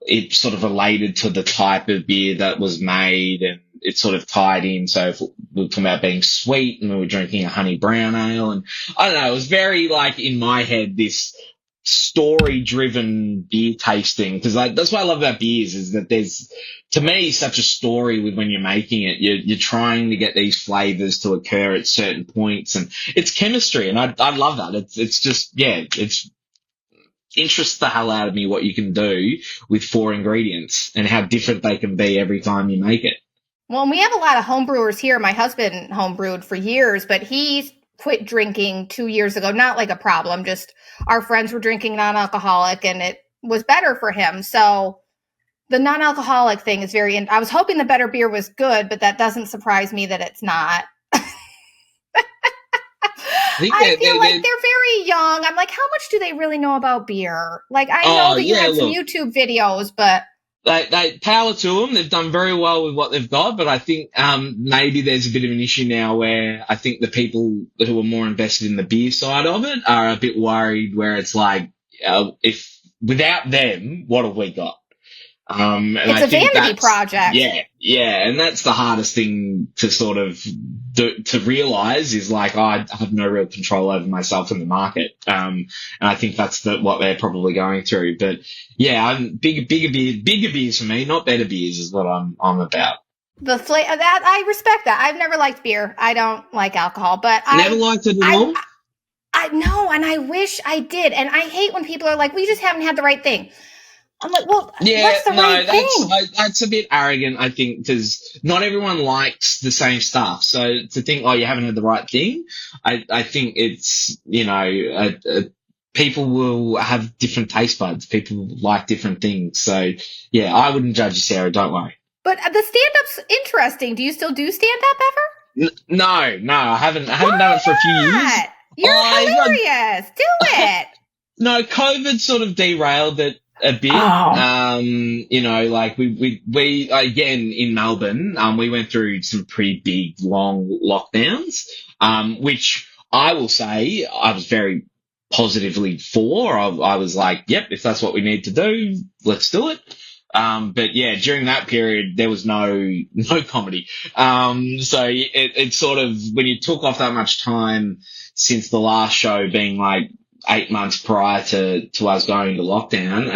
it sort of related to the type of beer that was made, and it sort of tied in. So if we were talking about being sweet, and we were drinking a honey brown ale, and I don't know, it was very like in my head this story-driven beer tasting, because that's what I love about beers, is that there's, to me, such a story with when you're making it. You're trying to get these flavors to occur at certain points, and it's chemistry, and I love that. It's just, yeah, it's interests the hell out of me what you can do with 4 ingredients and how different they can be every time you make it. Well, we have a lot of homebrewers here. My husband homebrewed for years, but he quit drinking 2 years ago. Not like a problem, just our friends were drinking non-alcoholic and it was better for him. So the non-alcoholic thing is I was hoping the better beer was good, but that doesn't surprise me that it's not. I feel like they're very young. I'm like, how much do they really know about beer? Like, I know that you had some YouTube videos, but they power to them. They've done very well with what they've got, but I think maybe there's a bit of an issue now where I think the people who are more invested in the beer side of it are a bit worried, where it's like, if without them, what have we got? And it's a vanity project. Yeah, and that's the hardest thing to sort of to realize, is like, I have no real control over myself in the market. And I think that's what they're probably going through. But yeah, bigger beers for me, not better beers, is what I'm about. The flavor that I respect that. I've never liked beer. I don't like alcohol, but never liked it at all. I know, and I wish I did. And I hate when people are like, "We just haven't had the right thing." I'm like, well, Yeah, what's the no, right thing? that's a bit arrogant, I think, because not everyone likes the same stuff. So to think, oh, you haven't had the right thing, I think it's, people will have different taste buds. People like different things. So yeah, I wouldn't judge you, Sarah. Don't worry. But the stand-up's interesting. Do you still do stand-up ever? No, I haven't done Why it for a few years. not? You're I hilarious. Do it. No, COVID sort of derailed it a bit. Oh. Like we again in Melbourne, we went through some pretty big, long lockdowns, which I will say I was very positively for. I was like, yep, if that's what we need to do, let's do it. But yeah, during that period, there was no comedy. So it sort of, when you took off that much time since the last show being like 8 months prior to us going to lockdown,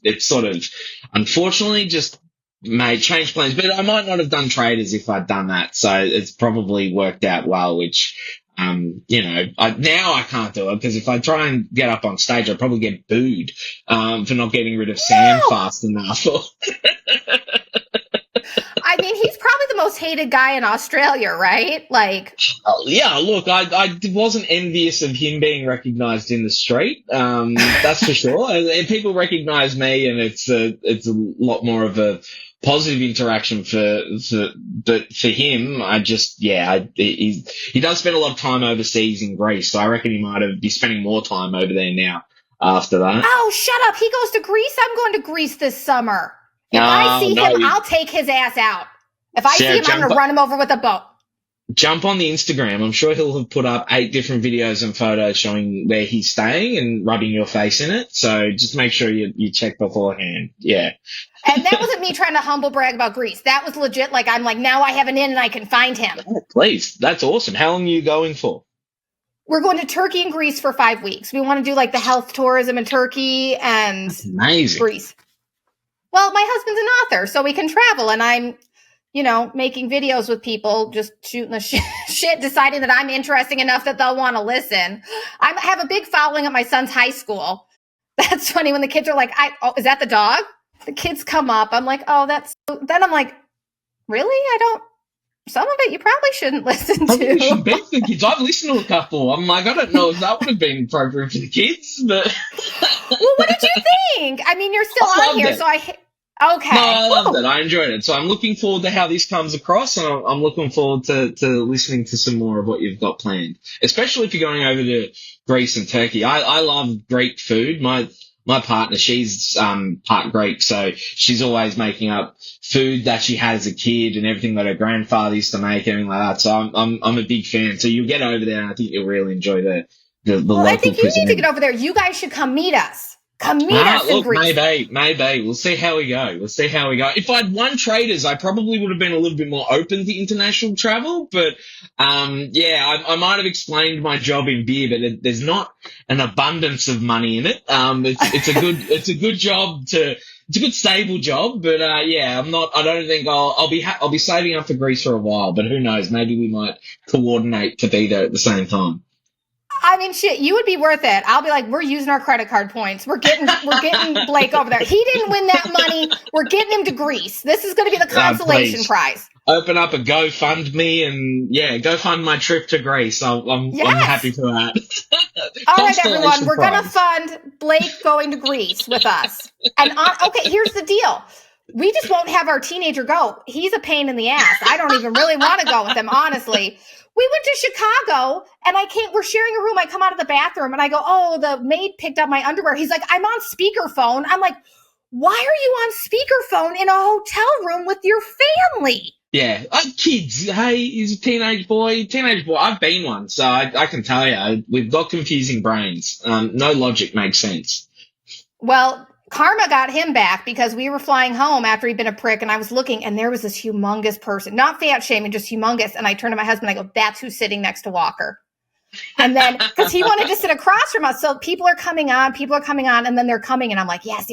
it sort of, unfortunately, just made change plans. But I might not have done Traitors if I'd done that. So it's probably worked out well, which, now I can't do it because if I try and get up on stage, I'd probably get booed, for not getting rid of Sam No. fast enough. I mean, he's probably the most hated guy in Australia, right? Like, Yeah, look, I wasn't envious of him being recognised in the street. That's for sure. And people recognise me, and it's a lot more of a positive interaction but for him, he does spend a lot of time overseas in Greece, so I reckon he might be spending more time over there now after that. oh, shut up. He goes to Greece. I'm going to Greece this summer. If I see No, him, I'll take his ass out. If I Sarah, see him, I'm going to run him over with a boat. jump on the Instagram. I'm sure he'll have put up 8 different videos and photos showing where he's staying and rubbing your face in it. So just make sure you check beforehand. Yeah. And that wasn't me trying to humble brag about Greece. That was legit. Like, I'm like, now I have an in and I can find him. Oh, please. That's awesome. How long are you going for? We're going to Turkey and Greece for 5 weeks. We want to do like the health tourism in Turkey and Amazing. Greece. Well, my husband's an author, so we can travel. And I'm, making videos with people, just shooting the shit, deciding that I'm interesting enough that they'll want to listen. I have a big following at my son's high school. That's funny when the kids are like, is that the dog? The kids come up. I'm like, oh, then I'm like, really? Some of it you probably shouldn't listen Probably to. should be for the kids. I've listened to a couple. I'm like, I don't know if that would have been appropriate for the kids, but. Well, what did you think? I mean, you're still on here, so okay. No, I loved it. I enjoyed it. So I'm looking forward to how this comes across, and I'm looking forward to listening to some more of what you've got planned, especially if you're going over to Greece and Turkey. I love Greek food. My partner, she's part Greek, so she's always making up food that she had as a kid and everything that her grandfather used to make, everything like that. So I'm a big fan. So you'll get over there, and I think you'll really enjoy the local I think you cuisine. need to get over there. You guys should come meet us. Come meet us in Greece. Maybe. We'll see how we go. If I'd won Traitors, I probably would have been a little bit more open to international travel. But, I might have explained my job in beer, but there's not an abundance of money in it. It's a good job it's a good stable job. But, I don't think I'll be saving up for Greece for a while, but who knows? Maybe we might coordinate to be there at the same time. I mean, shit, you would be worth it. I'll be like, we're using our credit card points. We're getting Blake over there. He didn't win that money. We're getting him to Greece. This is going to be the consolation prize. Open up a GoFundMe and go fund my trip to Greece. I'm happy for that. All right, everyone, we're going to fund Blake going to Greece with us. And okay, here's the deal. We just won't have our teenager go. He's a pain in the ass. I don't even really want to go with him, honestly. We went to Chicago and we're sharing a room. I come out of the bathroom and I go, oh, the maid picked up my underwear. He's like, I'm on speakerphone. I'm like, why are you on speakerphone in a hotel room with your family? Yeah, kids. Hey, he's a teenage boy. I've been one, so I can tell you, we've got confusing brains. No logic makes sense. Well, karma got him back because we were flying home after he'd been a prick, and I was looking, and there was this humongous person, not fat shaming, just humongous. And I turned to my husband, I go, that's who's sitting next to Walker. And then, because he wanted to sit across from us. So people are coming on, and then they're coming, and I'm like, yes.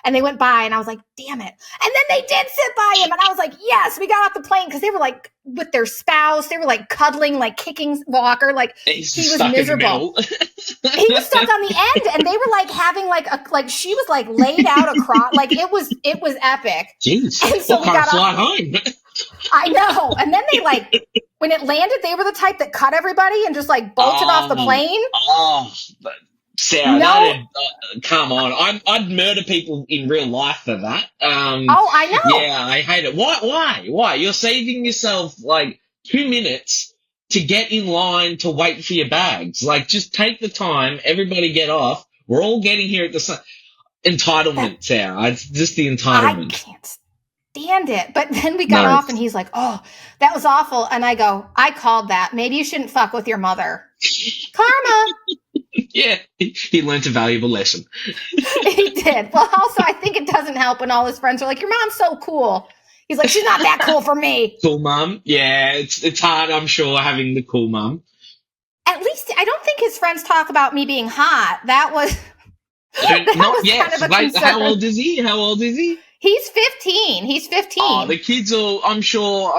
And they went by, and I was like, damn it. And then they did sit by him, and I was like, yes, we got off the plane, because they were like, with their spouse, they were like cuddling, like kicking Walker, like he was miserable. He was stuck on the end, and they were like having like she was like laid out across, like it was epic. Jeez, and so what we kind got of flight off. home? I know, and then they like when it landed, they were the type that cut everybody and just like bolted off the plane. Oh, Sarah, No, come on. I'd murder people in real life for that. oh, I know. Yeah, I hate it. Why? You're saving yourself like 2 minutes to get in line to wait for your bags. Like, just take the time. Everybody get off. We're all getting here at the same entitlement, Sarah. It's just the I entitlement. can't stand it. But then we got No. off, and he's like, "Oh, that was awful." And I go, "I called that. Maybe you shouldn't fuck with your mother." Karma. Yeah, he learnt a valuable lesson. He did. Well, also, I think it doesn't help when all his friends are like, "Your mom's so cool." He's like, "She's not that cool for me." Cool mum. Yeah, it's hard, I'm sure, having the cool mum. At least I don't think his friends talk about me being hot. That was Not yet. kind of a Like, concern. how old is he? He's 15. He's 15. Oh, the kids will. I'm sure.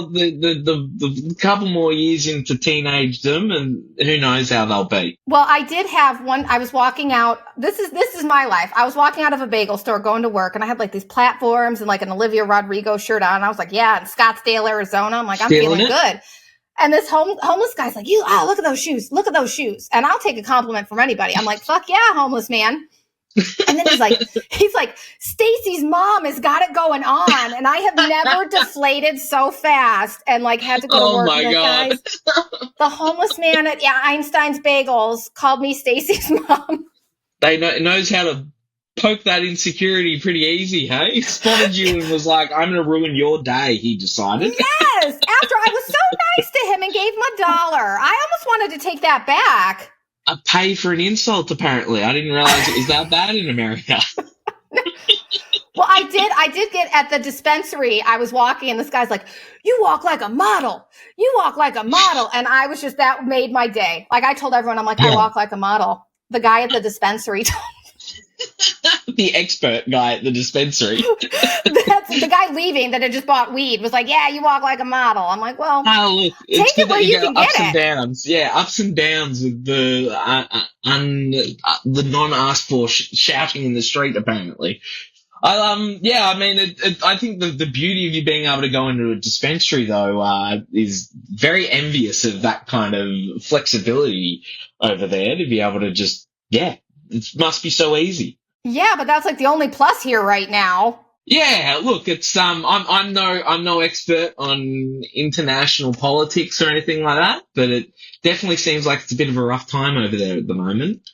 The couple more years into teenagedom, and who knows how they'll be. Well, I did have one. I was walking out. This is my life. I was walking out of a bagel store going to work, and I had like these platforms and like an Olivia Rodrigo shirt on. And I was like, yeah, in Scottsdale, Arizona. I'm like, I'm feeling good. And this homeless guy's like, look at those shoes. Look at those shoes. And I'll take a compliment from anybody. I'm like, fuck yeah, homeless man. And then he's like, Stacy's mom has got it going on. And I have never deflated so fast and like had to go to work. Oh my God. Guys, the homeless man at Einstein's Bagels called me Stacy's mom. They knows how to poke that insecurity pretty easy, hey? He spotted you and was like, I'm going to ruin your day, he decided. Yes. After I was so nice to him and gave him $1. I almost wanted to take that back. A pay for an insult, apparently. I didn't realize it was that bad in America. Well, I did get at the dispensary. I was walking and this guy's like, you walk like a model. You walk like a model. And I was just, that made my day. Like I told everyone, I'm like, I walk like a model. The guy at the dispensary told The expert guy at the dispensary. That's the guy leaving that had just bought weed was like, yeah, you walk like a model. I'm like, well, look, it's take it where you can get ups it. And downs. Yeah, ups and downs with the non-asked for shouting in the street, apparently. I mean, I think the beauty of you being able to go into a dispensary, though, is very envious of that kind of flexibility over there to be able to just, it must be so easy. Yeah, but that's like the only plus here right now. Yeah, look, it's I'm no expert on international politics or anything like that, but it definitely seems like it's a bit of a rough time over there at the moment.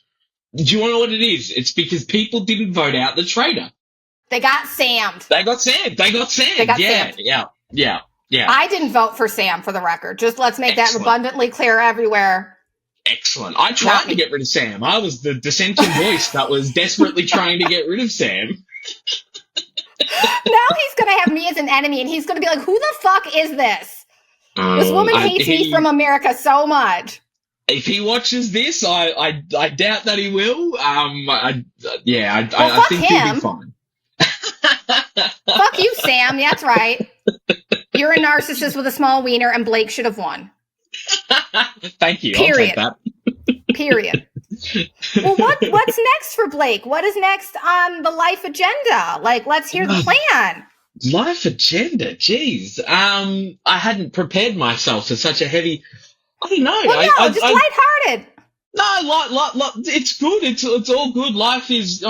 Do you want to know what it is? It's because people didn't vote out the traitor. They got Sammed. They got Sammed. Sammed. Yeah. I didn't vote for Sam, for the record. Just let's make that abundantly clear everywhere. Excellent. I tried to get rid of Sam. I was the dissenting voice that was desperately trying to get rid of Sam. Now he's going to have me as an enemy, and he's going to be like, who the fuck is this? This woman hates me from America so much. If he watches this, I doubt that he will. I think he'll be fine. Fuck you, Sam. That's right. You're a narcissist with a small wiener, and Blake should have won. Thank you. Period. I'll take that. Period. Well, what's next for Blake? What is next on the life agenda? Like, let's hear the plan. Life agenda, jeez. I hadn't prepared myself for such a heavy. I don't know. Well, just lighthearted. No, it's good. It's all good. Life is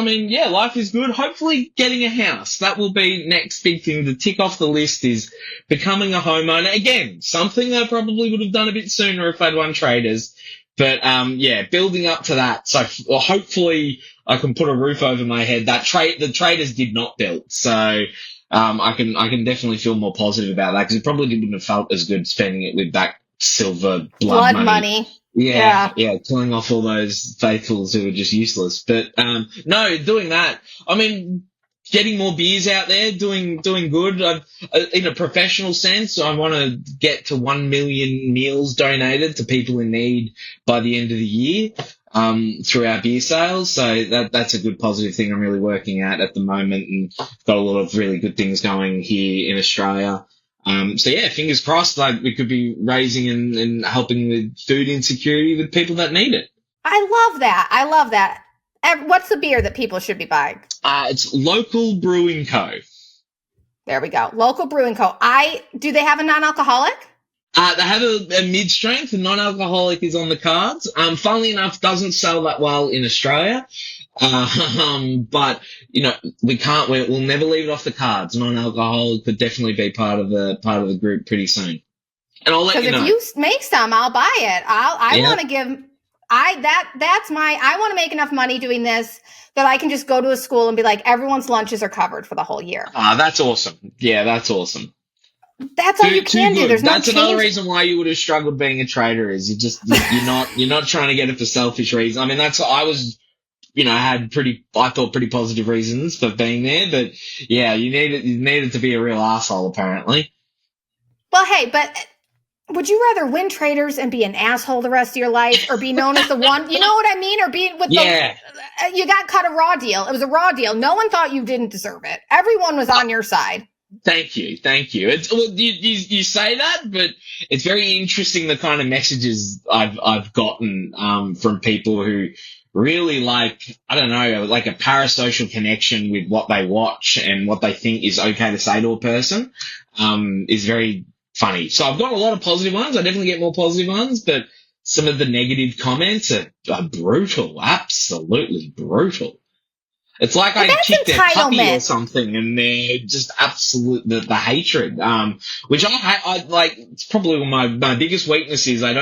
good. Hopefully getting a house. That will be next big thing to tick off the list is becoming a homeowner. Again, something I probably would have done a bit sooner if I'd won Traitors. But, building up to that. So hopefully I can put a roof over my head. The Traitors did not build. So, I can definitely feel more positive about that because it probably wouldn't have felt as good spending it with that silver blood money. Yeah, killing off all those faithfuls who are just useless. But no, doing that. I mean, getting more beers out there, doing good. In a professional sense, I want to get to 1 million meals donated to people in need by the end of the year through our beer sales. So that's a good positive thing I'm really working at the moment, and got a lot of really good things going here in Australia. Fingers crossed, like we could be raising and helping with food insecurity with people that need it. I love that. I love that. What's the beer that people should be buying? It's Local Brewing Co. There we go. Local Brewing Co. Do they have a non-alcoholic? They have a mid-strength, and non-alcoholic is on the cards. Funnily enough, doesn't sell that well in Australia. But we'll never leave it off the cards. Non-alcoholic could definitely be part of the group pretty soon. And I'll let you know. Because if you make some, I'll buy it. I want to give. I want to make enough money doing this that I can just go to a school and be like, everyone's lunches are covered for the whole year. That's awesome. Yeah, that's awesome. That's all you can do. There's That's no another reason why you would have struggled being a trader is you're not trying to get it for selfish reasons. I mean, I thought pretty positive reasons for being there, but yeah, you needed to be a real asshole apparently. Well, hey, but would you rather win Traitors and be an asshole the rest of your life, or be known as the one? You know what I mean? Or be with you got cut a raw deal. It was a raw deal. No one thought you didn't deserve it. Everyone was on your side. Thank you. You say that, but it's very interesting the kind of messages I've gotten from people who really like a parasocial connection with what they watch and what they think is okay to say to a person is very funny. So I've got a lot of positive ones. I definitely get more positive ones, but some of the negative comments are brutal, absolutely brutal. It's like I kicked their puppy or something, and they're just absolute the hatred. Which I like. It's probably my biggest weakness is I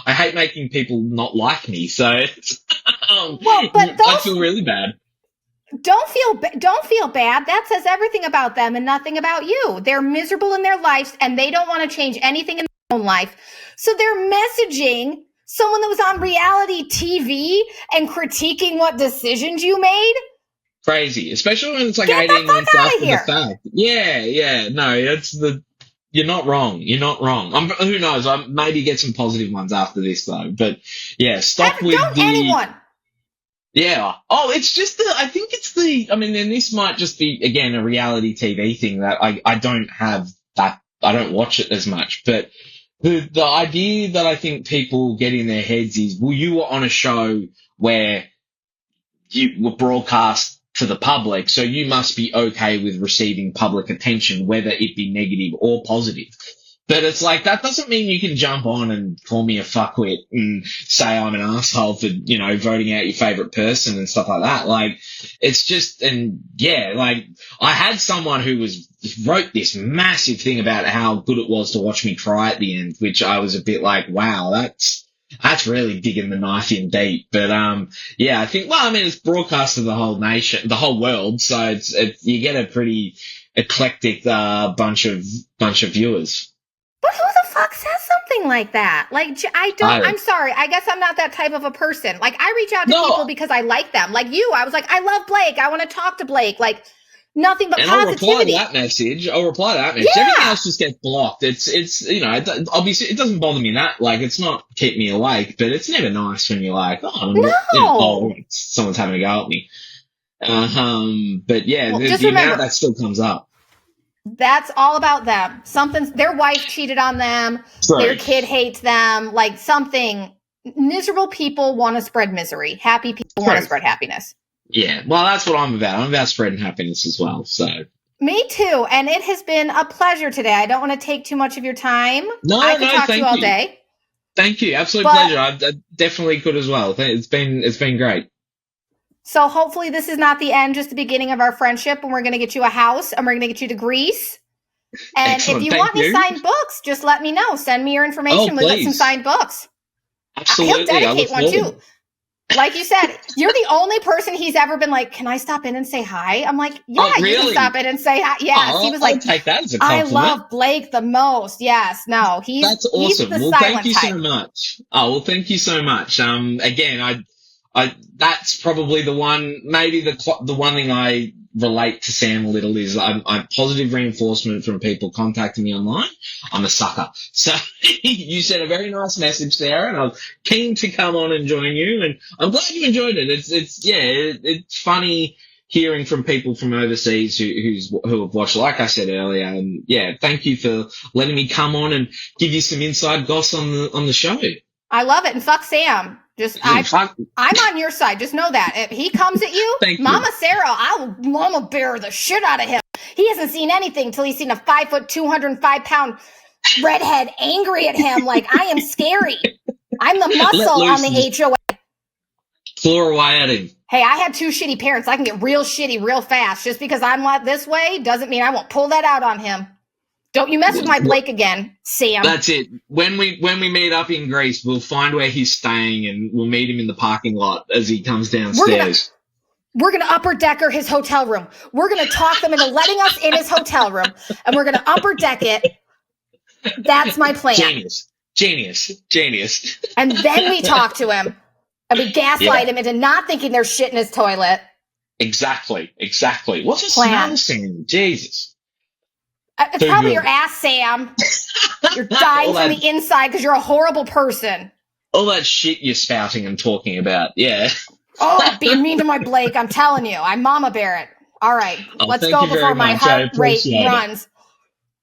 hate making people not like me. So I feel really bad. Don't feel bad. That says everything about them and nothing about you. They're miserable in their lives, and they don't want to change anything in their own life. So they're messaging someone that was on reality TV and critiquing what decisions you made. Crazy, especially when it's like 18 months after the fact. Yeah, no, you're not wrong. You're not wrong. Who knows? I maybe get some positive ones after this though. But yeah, anyone. Yeah. Oh, it's just I mean, then this might just be again a reality TV thing that I don't have that. I don't watch it as much, but the idea that I think people get in their heads is, well, you were on a show where you were broadcast to the public, so you must be okay with receiving public attention, whether it be negative or positive. But it's like, that doesn't mean you can jump on and call me a fuckwit and say I'm an asshole for, voting out your favorite person and stuff like that. Like, it's just, and yeah, like, I had someone who wrote this massive thing about how good it was to watch me cry at the end, which I was a bit like, wow, that's really digging the knife in deep. But yeah, I think, it's broadcast to the whole nation, the whole world, so you get a pretty eclectic bunch of viewers. But who the fuck says something like that? Like, I'm sorry. I guess I'm not that type of a person. Like, I reach out to people because I like them. Like you, I was like, I love Blake. I want to talk to Blake. Like, nothing but positivity. I'll reply to that message. Yeah. Everything else just gets blocked. It's obviously it doesn't bother me that, like, it's not keep me awake, but it's never nice when you're like, someone's having a go at me. But yeah, the amount that still comes up. That's all about them. Their wife cheated on them. Sorry. Their kid hates them. Like, something. Miserable people want to spread misery. Happy people want to spread happiness. Yeah, well, that's what I'm about. I'm about spreading happiness as well, so. Me too, and it has been a pleasure today. I don't want to take too much of your time. I could talk to you all day. Thank you. Absolute pleasure. I definitely could as well. It's been great. So hopefully this is not the end, just the beginning of our friendship, and we're going to get you a house, and we're going to get you to Greece. And Excellent. If you want any signed books, just let me know. Send me your information. We'll get some signed books. Absolutely. He'll dedicate one too. Like you said, you're the only person he's ever been like, can I stop in and say hi? I'm like, yeah, really? You can stop in and say hi. Yes. He was like, take that as a compliment. I love Blake the most. Yes. No, that's awesome. He's the thank you type. So much. Oh, well, thank you so much. Again, that's probably the one, maybe the one thing I relate to Sam a little is I'm positive reinforcement from people contacting me online. I'm a sucker. So you sent a very nice message there, and I was keen to come on and join you, and I'm glad you enjoyed it. It's funny hearing from people from overseas who have watched, like I said earlier, and yeah, thank you for letting me come on and give you some inside goss on the show. I love it, and fuck Sam. Fuck. I'm on your side. Just know that. If he comes at you, Thank you. Mama Sarah, I'll mama bear the shit out of him. He hasn't seen anything till he's seen a 5 foot, 205 pound redhead angry at him. Like, I am scary. I'm the muscle on the HOA. Claw away at him. Hey, I had 2 shitty parents. I can get real shitty real fast. Just because I'm not this way doesn't mean I won't pull that out on him. Don't you mess with my Blake again, Sam. That's it. When we meet up in Greece, we'll find where he's staying and we'll meet him in the parking lot as he comes downstairs. We're gonna upper decker his hotel room. We're gonna talk them into letting us in his hotel room, and we're gonna upper deck it. That's my plan. Genius. And then we talk to him, and we gaslight him into not thinking there's shit in his toilet. Exactly. What's a smell, Sam? Jesus. It's probably your ass, Sam. You're dying from the inside because you're a horrible person. All that shit you're spouting and talking about, yeah. Oh, being mean to my Blake, I'm telling you. I'm Mama Barrett. All right, let's go before my heart rate runs.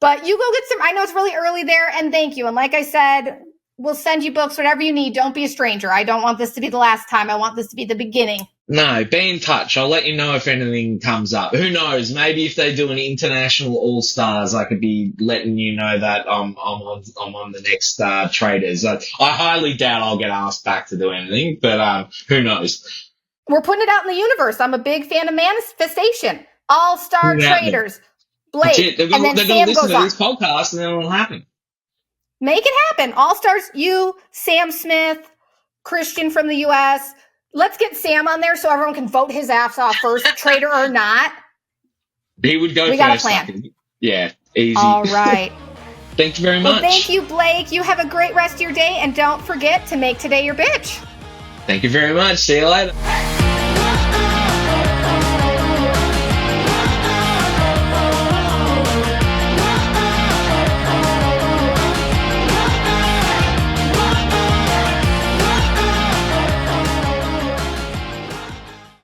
But you go get some, I know it's really early there, and thank you. And like I said, we'll send you books, whatever you need. Don't be a stranger. I don't want this to be the last time. I want this to be the beginning. No, be in touch. I'll let you know if anything comes up. Who knows? Maybe if they do an international All-Stars, I could be letting you know that I'm on the next Traitors. I highly doubt I'll get asked back to do anything, but who knows? We're putting it out in the universe. I'm a big fan of manifestation. All-Star Traitors. Blake. They're going to listen to this podcast and then it'll happen. Make it happen. All-Stars, you, Sam Smith, Christian from the U.S., let's get Sam on there so everyone can vote his ass off first, traitor or not. He would go first. We got a plan. Yeah, easy. All right. Thank you very much. Well, thank you, Blake. You have a great rest of your day, and don't forget to make today your bitch. Thank you very much. See you later.